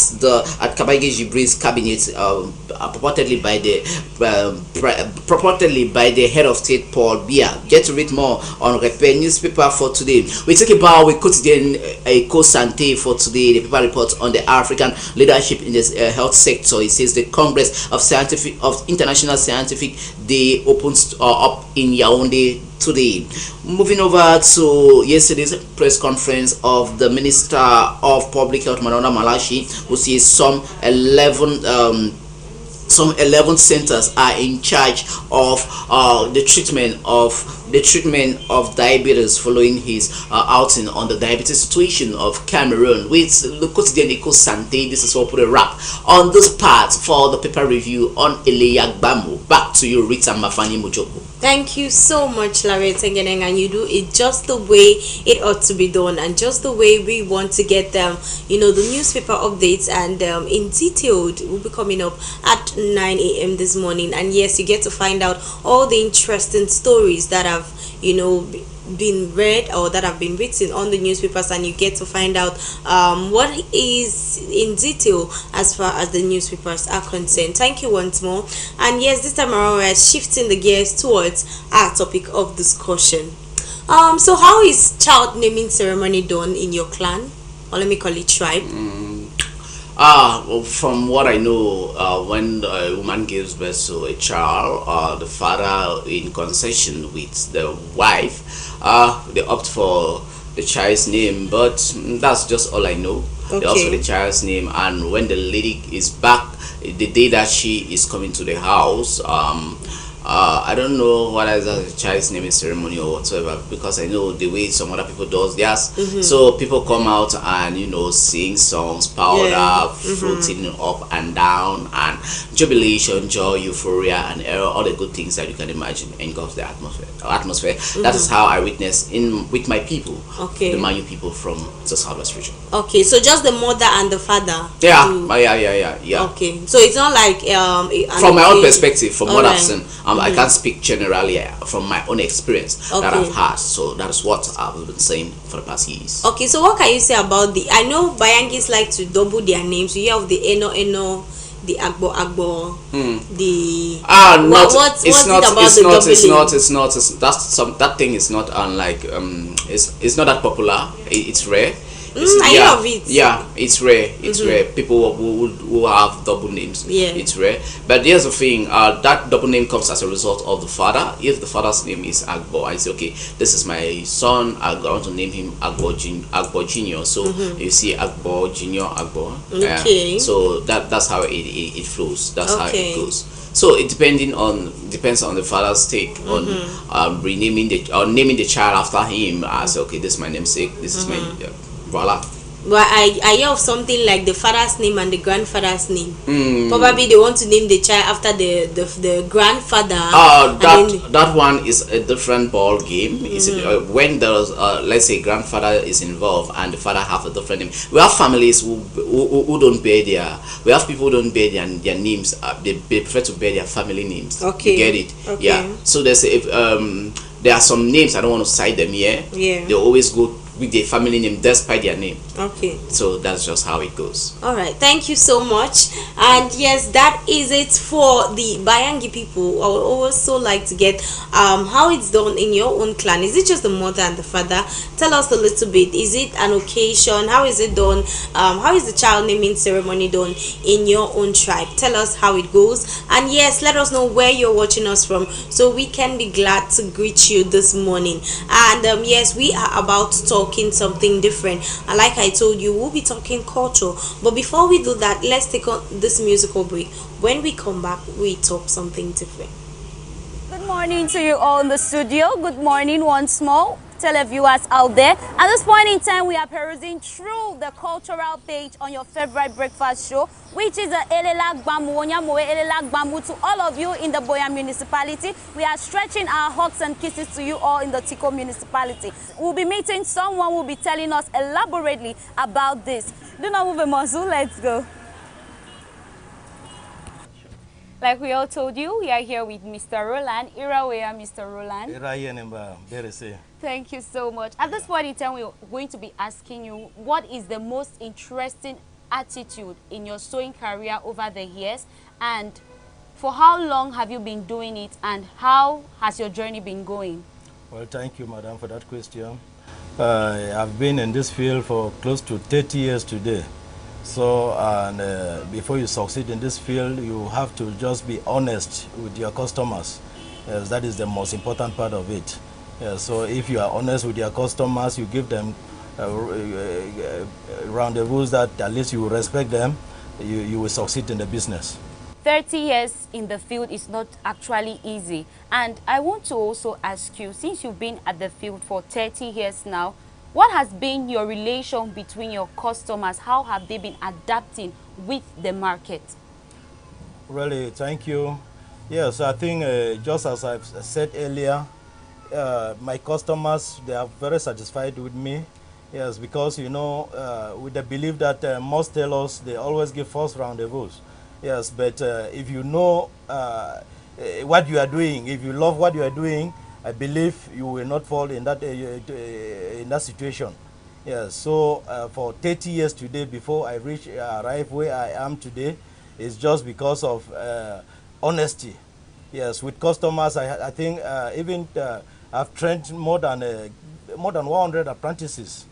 Kabaige Jibri's cabinet, purportedly by the head of state Paul Biya. Get to read more on Repair newspaper for today. We take about with Quotidien Eco Santé for today. The paper reports on the African leadership in the health sector. It says the Congress of International Scientific Day opens up in Yaoundé today. Moving over to yesterday's press conference of the Minister of Public Health, Manona Malashi, who says some 11 centers are in charge of the treatment of diabetes following his outing on the diabetes situation of Cameroon. With the Quotidien Eco Santé, this is what put a wrap on this part for the paper review on Yaa Gbamu. Back to you, Rita Mafani Mujoku.
Thank you so much, Larry Tengeneng, and you do it just the way it ought to be done and just the way we want to get them. The newspaper updates and in detailed will be coming up at 9 a.m. this morning. And yes, you get to find out all the interesting stories that have been read or that have been written on the newspapers, and you get to find out what is in detail as far as the newspapers are concerned. Thank you once more. And yes, this time around we're shifting the gears towards our topic of discussion. So how is child naming ceremony done in your clan, or let me call it tribe?
From what I know, when a woman gives birth to a child, the father in concession with the wife, they opt for the child's name, but that's just all I know.
Okay.
They opt for the child's name, and when the lady is back, the day that she is coming to the house, I don't know what is a child's naming ceremony or whatsoever, because I know the way some other people does theirs. So people come out and sing songs, powder, floating up and down, and jubilation, joy, euphoria, and all the good things that you can imagine engulf the atmosphere. That is how I witness with my people, the Manu people from the Southwest region.
Okay, so just the mother and the father.
Yeah.
Okay, so it's not like
from my own perspective, from what I've seen. I can't speak generally from my own experience that I've had. So that's what I've been saying for the past years. Okay,
so what can you say about I know Bayangis like to double their names. You hear of the Eno, the Agbo, the
that thing is not unlike it's not that popular. It's rare.
I hear of it.
Yeah, it's rare. It's rare. People who have double names.
Yeah,
it's rare. But here's the thing: that double name comes as a result of the father. If the father's name is Agbo, I say, okay, this is my son. I want to name him Agbo Junior. So you see Agbo Junior, Agbo.
Okay.
So that's how it flows. That's how it goes. So it depends on the father's take on renaming naming the child after him. I say, okay, this is my namesake. This is my voila.
But I hear of something like the father's name and the grandfather's name. Probably they want to name the child after the grandfather.
That one is a different ball game. When there's let's say grandfather is involved and the father have a different name. We have families who don't bear we have people who don't bear their names. They prefer to bear their family names.
Okay.
You get it?
Okay.
Yeah. So there are some names, I don't want to cite them here.
Yeah.
They always go with their family name despite their name.
Okay.
So that's just how it goes.
All right, thank you so much. And yes, that is it for the Bayangi people. I would also like to get how it's done in your own clan. Is it just the mother and the father? Tell us a little bit. Is it an occasion? How is it done? How is the child naming ceremony done in your own tribe? Tell us how it goes. And yes, let us know where you're watching us from so we can be glad to greet you this morning. And yes, we are about to talk in something different. And like I told you, we'll be talking culture. But before we do that, let's take on this musical break. When we come back, we talk something different.
Good morning to you all in the studio. Good morning once more, televiewers out there. At this point in time, we are perusing through the cultural page on your favorite breakfast show, which is Yaa Gbamu. To all of you in the Buea municipality, we are stretching our hugs and kisses to you all in the Tico municipality. We'll be meeting someone who will be telling us elaborately about this. Do not move a muscle, let's go. Like we all told you, we are here with Mr. Roland. Where Mr. Roland? Thank you so much. At this point in time, we're going to be asking you, what is the most interesting attitude in your sewing career over the years, and for how long have you been doing it, and how has your journey been going?
Well, thank you, madam, for that question. I've been in this field for close to 30 years today. So, and before you succeed in this field, you have to just be honest with your customers. Yes, that is the most important part of it. Yes, so if you are honest with your customers, you give them rendezvous that at least you respect them, you will succeed in the business.
30 years in the field is not actually easy. And I want to also ask you, since you've been at the field for 30 years now, what has been your relation between your customers? How have they been adapting with the market?
Really, thank you. Yes, I think just as I've said earlier, my customers, they are very satisfied with me. Yes, because, you know, with the belief that most tailors, they always give first rendezvous. Yes, but if you know what you are doing, if you love what you are doing, I believe you will not fall in that situation. Yes, so for 30 years today, before I arrive where I am today, it's just because of honesty. Yes, with customers, I think even I've trained more than 100 apprentices.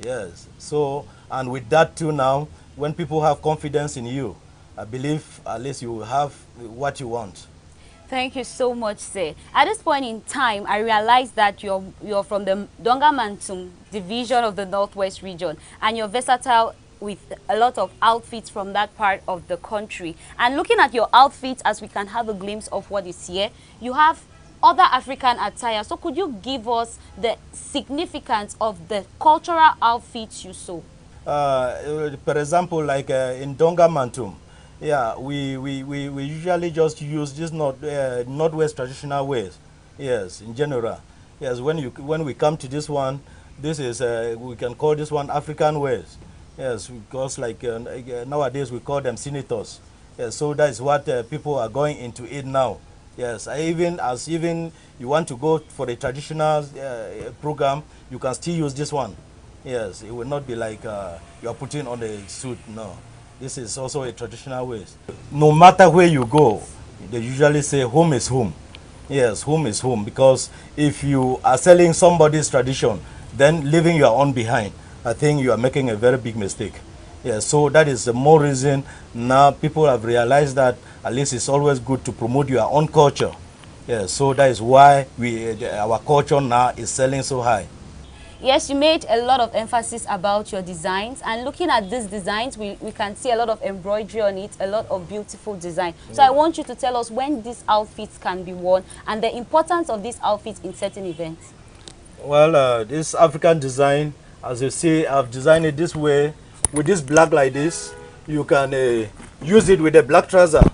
Yes, so, and with that too now, when people have confidence in you, I believe at least you will have what you want.
Thank you so much, sir. At this point in time, I realized that you're from the Dongamantum division of the Northwest region, and you're versatile with a lot of outfits from that part of the country. And looking at your outfits, as we can have a glimpse of what is here, you have other African attire. So could you give us the significance of the cultural outfits you sew?
For example, like in Dongamantum, yeah, we usually just use this Northwest traditional ways. Yes, in general. Yes, when we come to this one, this is we can call this one African ways. Yes, because like nowadays we call them senators. Yes, so that is what people are going into it now. Yes, even you want to go for the traditional program, you can still use this one. Yes, it will not be like you are putting on a suit. No. This is also a traditional way. No matter where you go, they usually say home is home. Yes, home is home, because if you are selling somebody's tradition, then leaving your own behind, I think you are making a very big mistake. Yes, so that is the more reason now people have realized that at least it's always good to promote your own culture. Yes, so that is why our culture now is selling so high.
Yes, you made a lot of emphasis about your designs, and looking at these designs, we can see a lot of embroidery on it, a lot of beautiful design. So I want you to tell us when these outfits can be worn and the importance of these outfits in certain events.
Well, this African design, as you see, I've designed it this way, with this black like this. You can use it with a black trouser.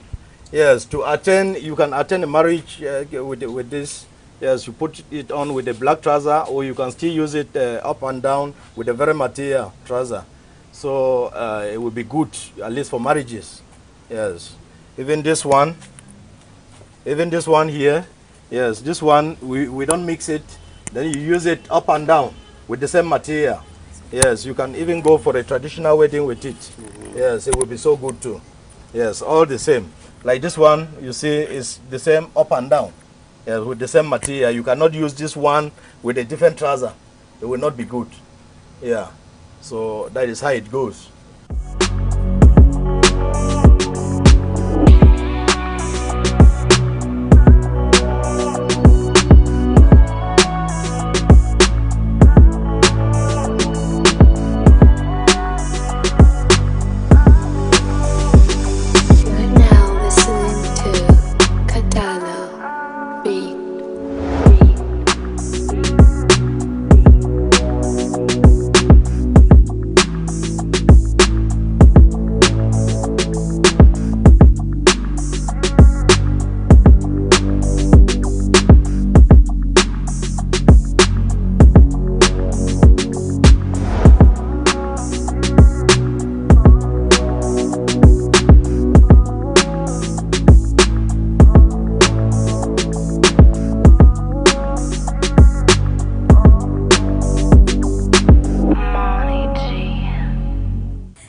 Yes, to attend, you can attend a marriage with this. Yes, you put it on with a black trouser, or you can still use it up and down with a very material trouser. So it will be good, at least for marriages. Yes. Even this one here. Yes, this one, we don't mix it. Then you use it up and down. with the same material. Yes, you can even go for a traditional wedding with it. Yes, it will be so good too. Yes, all the same. Like this one, you see, is the same up and down. Yes, with the same material. You cannot use this one with a different trouser. It will not be good. Yeah, so that is how it goes.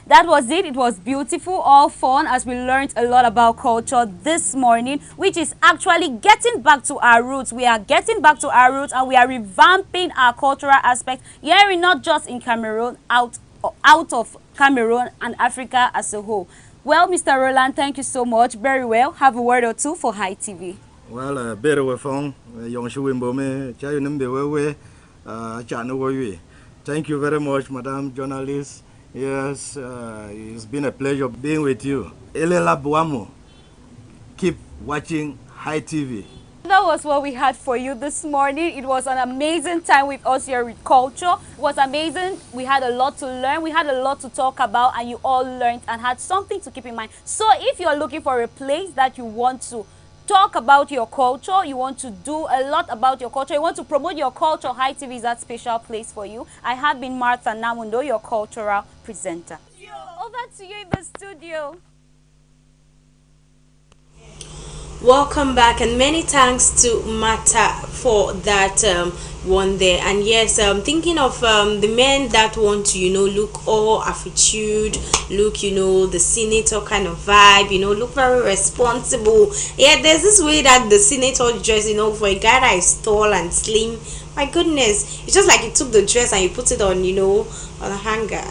That was it. It was beautiful, all fun, as we learned a lot about culture this morning, which is actually getting back to our roots. We are getting back to our roots and we are revamping our cultural aspect here, not just in Cameroon, out of Cameroon and Africa as a whole. Well, Mr. Roland, thank you so much. Very well. Have a word or two for High TV.
Well, better with phone. Thank you very much, Madam Journalist. Yes, it's been a pleasure being with you. Yaa Gbamu. Keep watching High TV.
That was what we had for you this morning. It was an amazing time with us here with culture. It was amazing. We had a lot to learn. We had a lot to talk about, and you all learned and had something to keep in mind. So if you're looking for a place that you want to talk about your culture, you want to do a lot about your culture, you want to promote your culture, High TV is that special place for you. I have been Martha Namundo, your cultural presenter. Over to you in the studio.
Welcome back, and many thanks to Mata for that one there. And yes, thinking of the men that want to, look all attitude, look, the senator kind of vibe, look very responsible. Yeah, there's this way that the senator dress, for a guy that is tall and slim. My goodness, it's just like you took the dress and you put it on, on a hanger.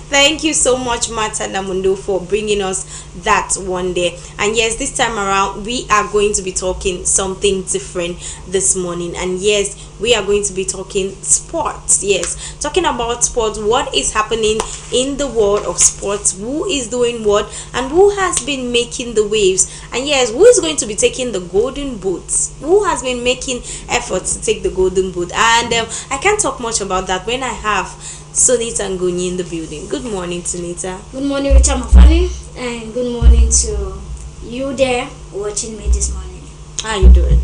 Thank you so much, Mata Namundo, for bringing us that one day. And yes, this time around we are going to be talking something different this morning. And yes, we are going to be talking sports. Yes, talking about sports, what is happening in the world of sports, who is doing what, and who has been making the waves. And yes, who is going to be taking the golden boots, who has been making efforts to take the golden boot. And I can't talk much about that when I have Sonita Ngoni in the building. Good morning, Sonita.
Good morning, Richard Mafani, and good morning to you there watching me this morning.
How are you doing?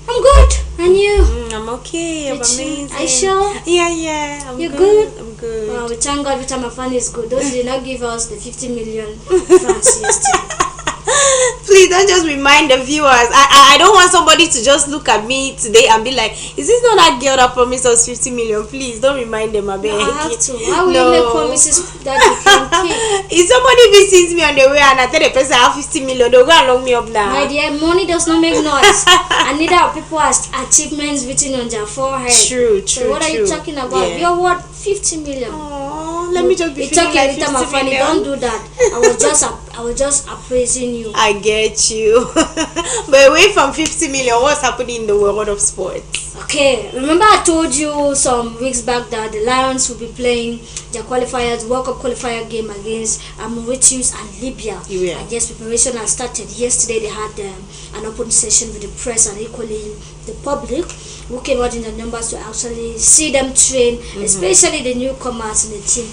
I'm good, and you?
I'm okay. I'm amazing.
Are you sure?
Yeah.
You're good?
I'm good.
Well, we thank God Richard Mafani is good. Those did not give us the 50 million francs yesterday.
Please don't just remind the viewers. I don't want somebody to just look at me today and be like, is this not that girl that promised us 50 million? Please don't remind them. I beg.
No, I have to. How will you make promises that you can keep?
If somebody visits me on the way and I tell the person I have 50 million, they'll go and lock me up now.
My dear, money does not make noise. And neither are people has achievements written on their forehead.
True.
So what are you talking about?
Yeah.
You're worth 50 million.
Let me just be feeling like 50 million.
Don't do that. I was just appraising you.
I get you. But away from 50 million, what's happening in the world of sports?
Okay, remember I told you some weeks back that the Lions will be playing their qualifiers, World Cup qualifier game against Mauritius and Libya.
Yeah.
And yes, preparation has started. Yesterday they had an open session with the press and equally the public, who came out in the numbers to actually see them train, especially the newcomers in the team.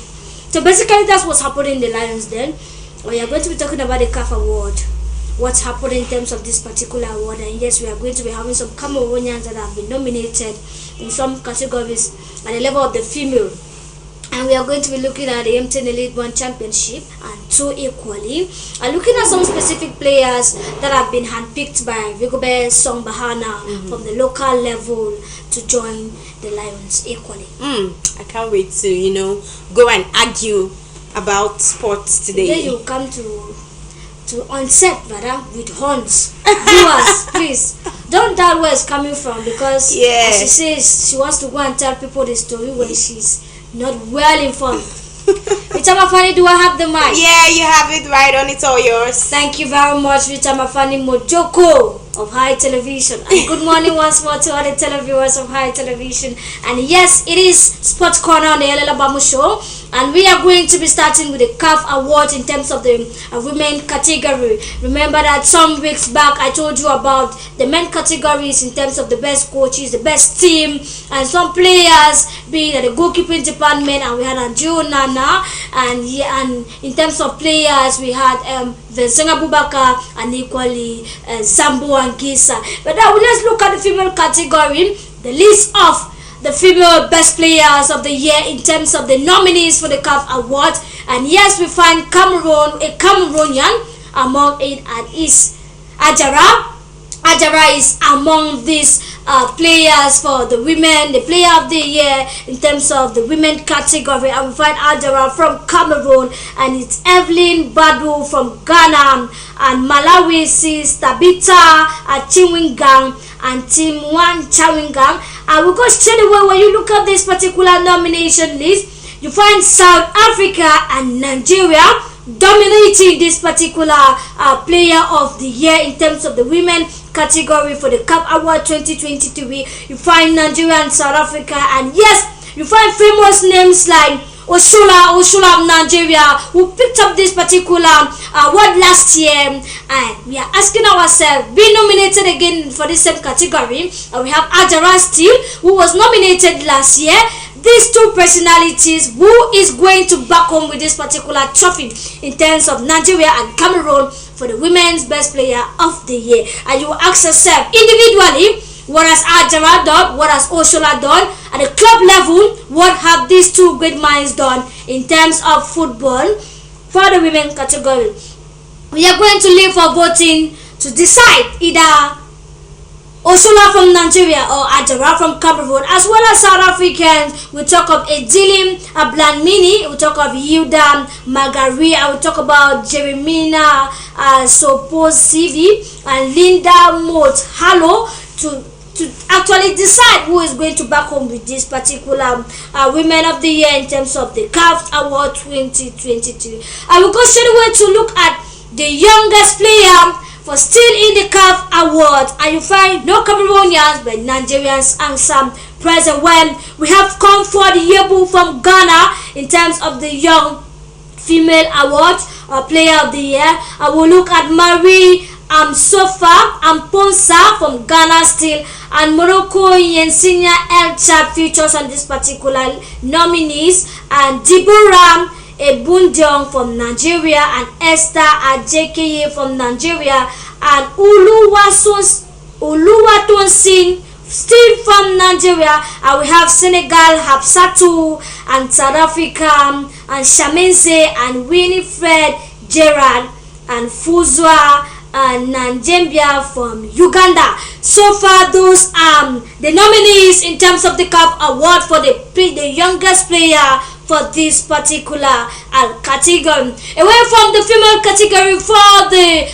So basically that's what's happening in the Lions then. We are going to be talking about the CAF award, what's happening in terms of this particular award. And yes, we are going to be having some Cameroonians that have been nominated in some categories at the level of the female. and we are going to be looking at the M10 Elite 1 Championship and 2 equally, and looking at some specific players that have been handpicked by Rigobert Song Bahana from the local level to join the Lions equally.
I can't wait to go and argue about sports today.
Today you come to onset, brother, with horns. Viewers, please don't doubt where it's coming from, because as she says, she wants to go and tell people the story when she's not well informed. Ritamafani, do I have the mic?
Yeah, you have it right on. It's all yours.
Thank you very much, Ritamafani Mojoko of High Television. And good morning once more to all the televiewers of High Television. And yes, it is Sports Corner on the Yaa Gbamu show. And we are going to be starting with the CAF Award in terms of the women category. Remember that some weeks back I told you about the men categories in terms of the best coaches, the best team, and some players being at the goalkeeping department. And we had Anju Nana, and in terms of players we had Vincent Abubakar and equally Zambo and Gisa. But now let's look at the female category, the list of the female best players of the year in terms of the nominees for the CAF Award. And yes, we find a Cameroonian among it, and is Ajara. Ajara is among these players for the women, the player of the year in terms of the women category. And we find Ajara from Cameroon, and it's Evelyn Badu from Ghana, and Malawi sees Tabitha Chiwingang and Team One Chawingang. And we go straight away. When you look at this particular nomination list, you find South Africa and Nigeria dominating this particular player of the year in terms of the women category for the CAF Award 2023. You find Nigeria and South Africa, and yes, you find famous names like Oshola of Nigeria, who picked up this particular award last year. And we are asking ourselves, being nominated again for this same category, and we have Ajara Steele, who was nominated last year. These two personalities, who is going to back home with this particular trophy in terms of Nigeria and Cameroon for the women's best player of the year? And you will ask yourself individually, what has Ajara done? What has Oshola done? At the club level, what have these two great minds done in terms of football for the women category? We are going to leave for voting to decide either Oshola from Nigeria or Ajara from Cameroon, as well as South Africans. We talk of Edilim Ablanmini, we talk of Hilda Magari, I will talk about Jeremina Soposivi and Linda Mott Hallo to actually decide who is going to back home with this particular Women of the Year in terms of the CAF Award 2022. I will go straight away to look at the youngest player for still in the CAF Award, and you find no Cameroonians but Nigerians and some present. When we have Comfort Yebu from Ghana in terms of the young female award player of the year. I will look at Marie Sofa Amponsa from Ghana still, and Morocco Yensinia El Chad features on this particular nominees, and Deborah Ebundiong from Nigeria, and Esther Ajekeye from Nigeria, and Oluwatonsin still from Nigeria. And we have Senegal Hafsatu, and South Africa and Shamense and Winifred Gerard, and Fuzwa and Nanjembia from Uganda. So far, those are the nominees in terms of the CAF Award for the youngest player for this particular category. Away from the female category for the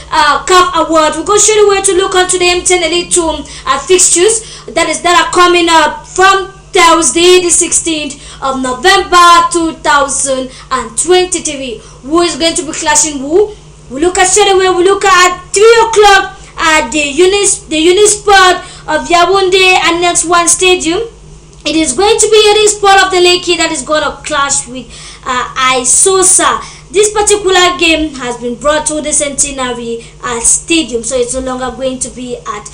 CAF Award, we go straight away to look onto the M10 Elite 2 fixtures that are coming up from Thursday the 16th of November 2023. Who is going to be clashing who? We look at straight away. We look at 3 o'clock at the Unisport of Yaoundé and next one stadium. It is going to be a sport of the Lekki that is going to clash with Isosa. This particular game has been brought to the Centenary Stadium, so it's no longer going to be at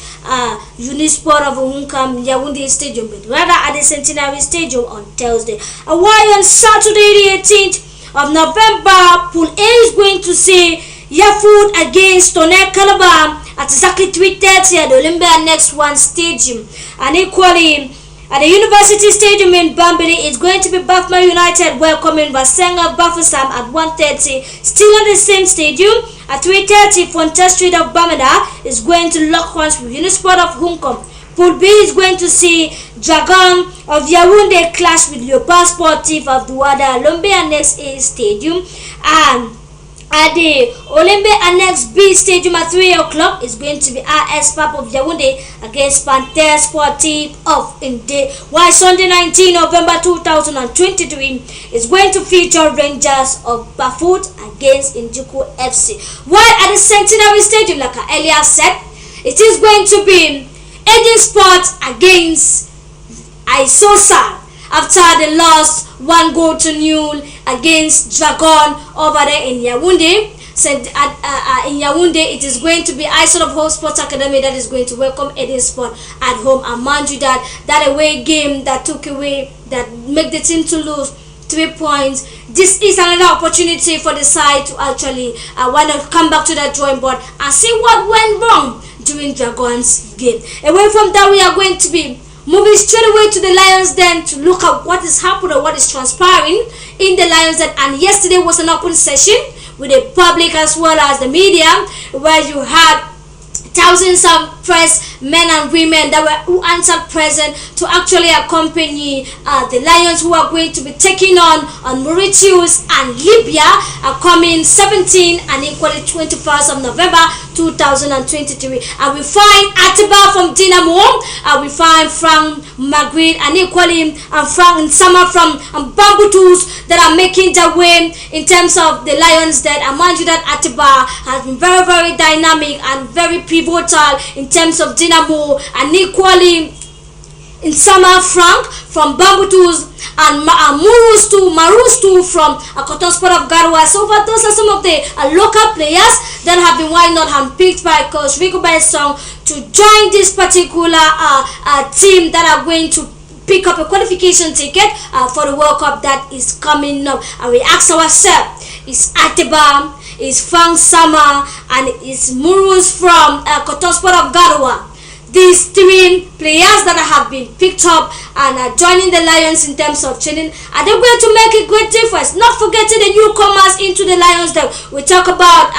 Unisport of Uhunkam Yaoundé Stadium, but rather at the Centenary Stadium on Thursday. And while on Saturday the 18th of November, Pool A is going to see Yafood against Tonnerre Calabar at exactly 3:30 at the Olympia next one stadium. And equally, At the University Stadium in Bambili, it's going to be Bafma United welcoming Vasenga Bafusam at 1:30. Still at the same stadium, at 3:30, Fontaine Street of Bamada is going to lock horns with Unisport of Hong Kong. Pool B is going to see Dragon of Yaoundé clash with Leopard Sportif of Douala Olympe Annex A Stadium, and at the Olympe Annex B Stadium at 3 o'clock is going to be RS Pap of Yaoundé against Panther Sportif of Inde. While Sunday 19 November 2023 is going to feature Rangers of Bafut against Indiku FC. While at the Centenary Stadium, like I earlier said, it is going to be Eden Sports against Isosa after they lost 1-0 against Dragon over there in Yaoundé. In Yaoundé, it is going to be Isol of Hope Sports Academy that is going to welcome Eden Sport at home. And mind you that away game that took away, that made the team to lose 3 points. This is another opportunity for the side to actually want to come back to the drawing board and see what went wrong during Dragons game. Away from that, we are going to be moving straight away to the Lions Den to look at what is happening or what is transpiring in the Lions Den. And yesterday was an open session with the public as well as the media, where you had thousands of press men and women that who answered present to actually accompany the Lions, who are going to be taking on Mauritius and Libya, coming 17 and equally 21st of November 2023. And we find Atiba from Dinamo, we find Frank Magritte and equally Frank Nsama from Bamboo Tools that are making their way in terms of the Lions. That I mind you that Atiba has been very, very dynamic and very pivotal in terms of Dinamo, and equally in summer Frank from Bamboo Tools and Marus too from Cotton Sport of Garoua. So but those are some of the local players that have been handpicked by Coach Rico Besson to join this particular team that are going to pick up a qualification ticket for the World Cup that is coming up. And we ask ourselves, is Atiba, is Frank Sama, and is Murus from Cotton Sport of Garoua. These three players that have been picked up and are joining the Lions in terms of training, are they going to make a great difference? Not forgetting the newcomers into the Lions. That we talk about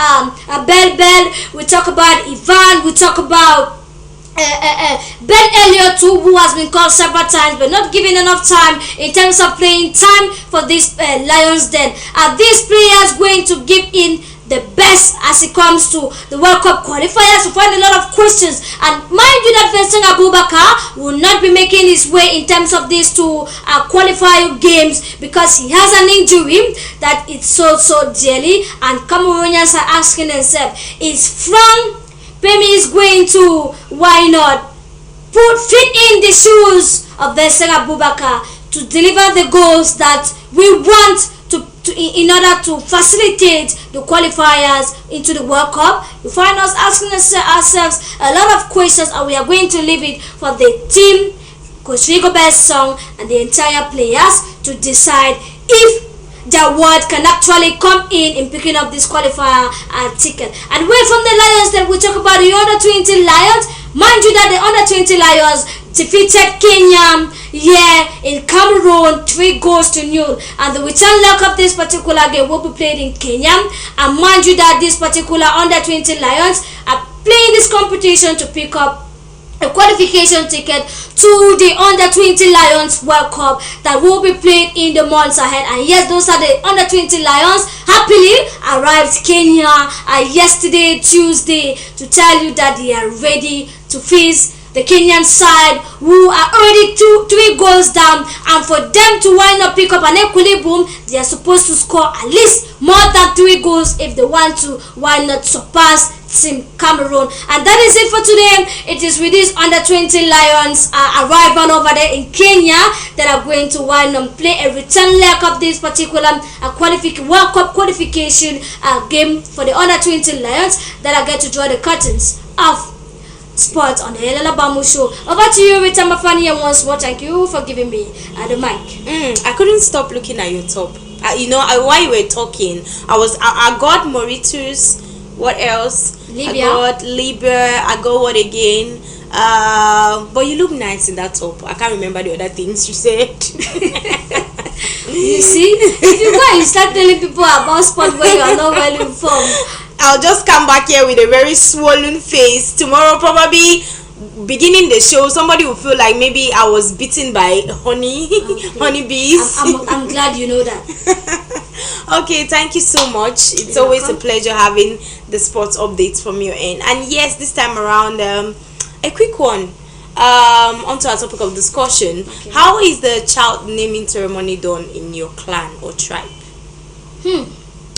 Bell, we talk about Ivan, we talk about Ben Elliott too, who has been called several times but not given enough time in terms of playing time for this Lions. Then are these players going to give in the best as it comes to the World Cup qualifiers? We find a lot of questions, and mind you that Vincent Abubakar will not be making his way in terms of these two qualifier games because he has an injury that it's so dearly, and Cameroonians are asking themselves, is Frank Pemi is going to, why not fit in the shoes of Vincent Abubakar to deliver the goals that we want in order to facilitate the qualifiers into the World Cup? You find us asking ourselves a lot of questions, and we are going to leave it for the team, Coach Rigo Besson and the entire players to decide if their word can actually come in picking up this qualifier ticket. And away from the Lions, then we talk about the under-20 Lions. Mind you that the under-20 Lions defeated Kenya in Cameroon 3-0, and the return leg of this particular game will be played in Kenya. And mind you that this particular under-20 Lions are playing this competition to pick up a qualification ticket to the under-20 Lions World Cup that will be played in the months ahead. And yes, those are the under-20 Lions happily arrived Kenya yesterday, Tuesday, to tell you that they are ready to face the Kenyan side, who are already 3 goals down, and for them to wind up pick up an equilibrium, they are supposed to score at least more than 3 goals if they want to why not surpass Team Cameroon. And that is it for today. It is with these under-20 Lions arrival over there in Kenya that are going to wind up play a return leg of this particular World Cup qualification game for the under-20 Lions that are going to draw the curtains of sports on the Yaa Gbamu show. Over to you, Rita Mafani, and once more, thank you for giving me the mic.
I couldn't stop looking at your top. While you were talking, I got Mauritius. What else?
Libya.
I got Libya. I got what again? But you look nice in that top. I can't remember the other things you said.
You see, if you go and start telling people about sport where you are not well informed,
I'll just come back here with a very swollen face. Tomorrow, probably beginning the show, somebody will feel like maybe I was bitten by honey bees.
I'm glad you know that.
Okay, thank you so much. It's
You're
always
welcome.
a pleasure having the sports updates from your end. And yes, this time around, a quick one. Onto our topic of discussion. How is the child naming ceremony done in your clan or tribe?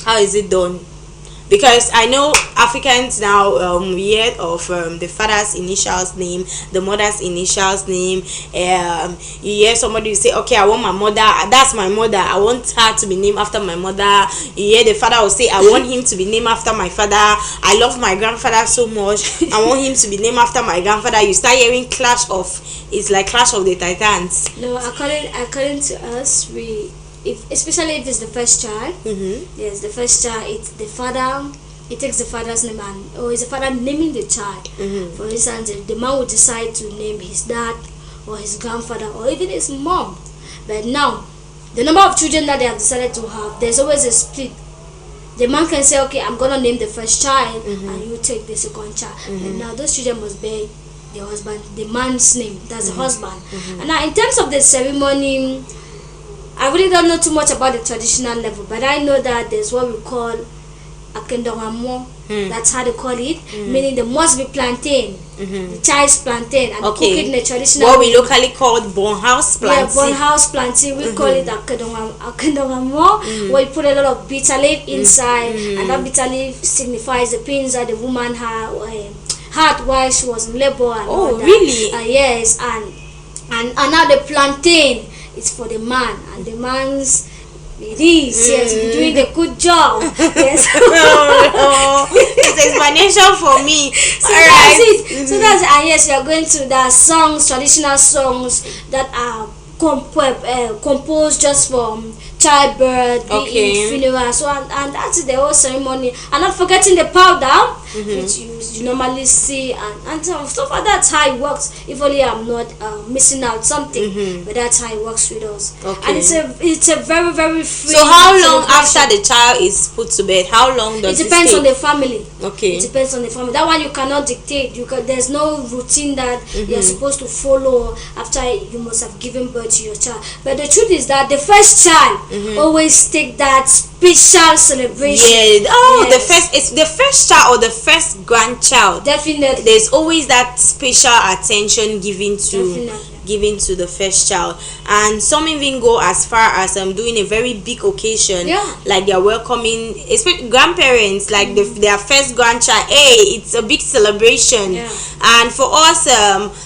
How is it done? Because I know Africans now, we heard of the father's initials name, the mother's initials name. You hear somebody say, okay, I want my mother, that's my mother, I want her to be named after my mother. You hear the father will say, I want him to be named after my father. I love my grandfather so much, I want him to be named after my grandfather. You start hearing it's like Clash of the Titans.
No, according to us, especially if it's the first child, yes, the first child, it's the father. It takes the father's name, or is the father naming the child. For instance, the man would decide to name his dad or his grandfather or even his mom. But now, the number of children that they have decided to have, there's always a split. The man can say, okay, I'm gonna name the first child, and you take the second child. And now those children must bear the husband, the man's name. That's the husband. And now, in terms of the ceremony, I really don't know too much about the traditional level, but I know that there's what we call akendongamo. That's how they call it, meaning there must be plantain, the child's plantain, and cook it in the traditional
what
way.
we locally call bon house plantain.
Yeah, bon house plantain. We call it akendongamo, where you put a lot of bitter leaf inside, and that bitter leaf signifies the pains that the woman had while she was in labor. And all that.
Really?
Yes, and now the plantain. It's for the man, and the man's yes, doing a good job. Yes.
It's explanation for me.
So that's it. So that's and yes, we are going to the songs, traditional songs that are composed just for childbirth, funeral. So and that's it, the whole ceremony. And not forgetting the powder, which you normally see, and so far that's how it works. If only I'm not missing out something, but that's how it works with us. And it's a very, very free.
So how long after the child is put to bed? How long does
it depends on the family.
Okay.
It depends on the family. That one you cannot dictate. There's no routine that you're supposed to follow after you must have given birth to your child. But the truth is that the first child always take that special celebration.
Yeah. Oh, yes. It's the first child or the first grandchild.
Definitely.
There's always that special attention given to the first child, and some even go as far as doing a very big occasion, like they're welcoming, especially grandparents, like their first grandchild. Hey, it's a big celebration. And for us,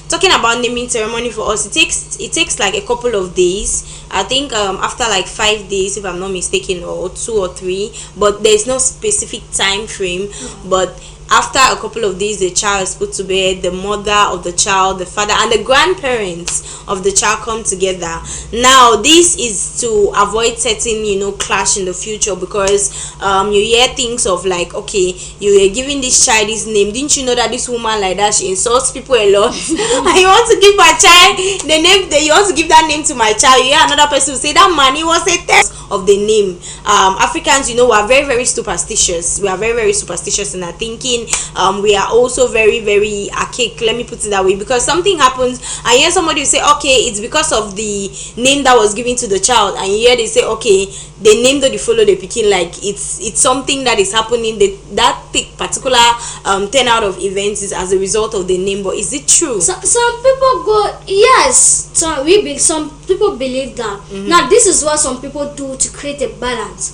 talking about naming ceremony, for us it takes like a couple of days. I think after like 5 days, if I'm not mistaken, or 2 or 3, but there's no specific time frame. But after a couple of days, the child is put to bed. The mother of the child, the father, and the grandparents of the child come together. Now, this is to avoid certain, clash in the future, because you hear things of like, okay, you were giving this child this name. Didn't you know that this woman like that, she insults people a lot? And you want to give my child the name, you want to give that name to my child. You hear another person will say, that man, he was a test of the name. Africans, we are very, very superstitious. We are very, very superstitious in our thinking. We are also very, very archaic, let me put it that way, because something happens. I hear somebody say, okay, it's because of the name that was given to the child, and you hear they say, okay, the name that you follow the picking, like it's something that is happening, that particular turnout of events is as a result of the name. But is it true?
Some people go, yes, some people believe that. Now this is what some people do to create a balance.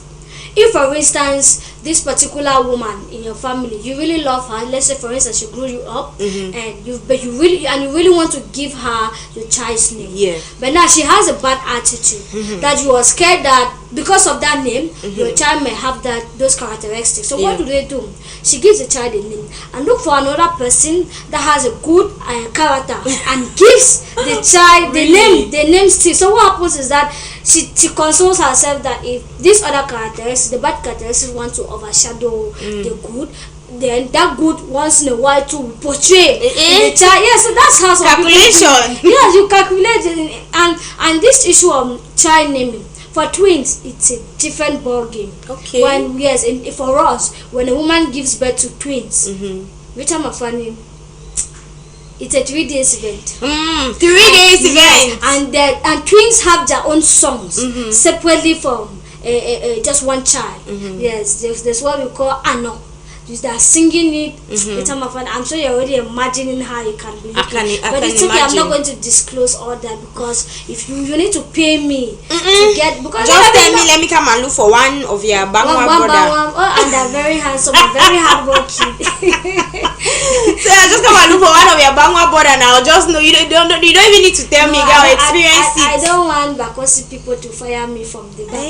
If, for instance, this particular woman in your family, you really love her, let's say for instance she grew you up, and you really want to give her your child's name, but now she has a bad attitude, that you are scared that because of that name your child may have those characteristics. So what do? She gives the child a name and look for another person that has a good character and gives the child the name still. So what happens is that she consoles herself that if these other characteristics, the bad characteristics, want to overshadow the good, then that good once in a while to portray the child. Yeah, so that's how some
calculation.
Yes, you calculate it, and this issue of child naming. For twins, it's a different ball game.
Okay.
When and for us, when a woman gives birth to twins, which I'm a funny, it's a 3 days event.
3 days event.
And twins have their own songs separately from just one child. Yes, there's what we call ano. They are singing it. I'm sure you're already imagining how you can be looking. But it's okay. I'm not going to disclose all that because if you need to pay me to get, because
just tell me, let me come and look for one of your Bangwa brother.
And they're very handsome and very hardworking.
So I just come and look for one of your Bangwa brother now. Just know you don't even need to tell me, girl. Experience it.
I don't want Bakosi people to fire me from the back.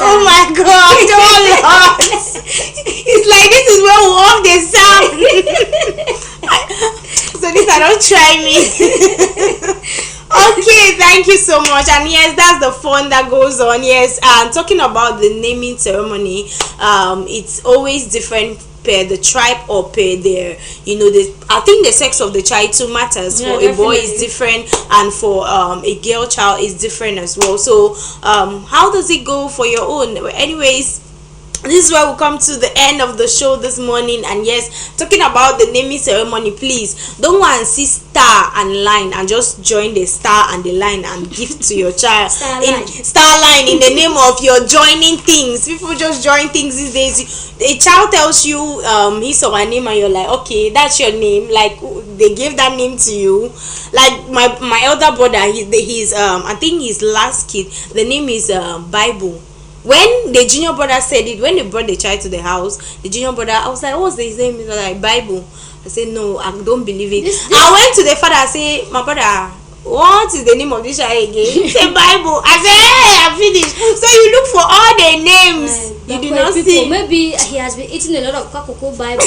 Oh my God! Oh Lord! It's like this is where we off the sound. So this I don't try me. Okay, thank you so much. And yes, that's the fun that goes on. Yes, and talking about the naming ceremony, it's always different per the tribe or per their, I think the sex of the child too matters. For a boy is different, and for a girl child is different as well. So how does it go for your own? Anyways, this is where we come to the end of the show this morning. And yes, talking about the naming ceremony, please don't go and see star and line and just join the star and the line and give to your child star line in the name of your joining things. People just join things these days. A child tells you his or her name and you're like, okay, that's your name. Like they gave that name to you. Like my elder brother, he's I think his last kid, the name is Bible. When the junior brother said it, when they brought the child to the house, the junior brother, I was like, what's his name? He was like, Bible. I said, no, I don't believe it. I went to the father, I said, my brother, what is the name of this child again? He said, Bible. I said, hey, I'm finished. So you look for all the names. You do not see.
Maybe he has been eating a lot of Kakoko Bible.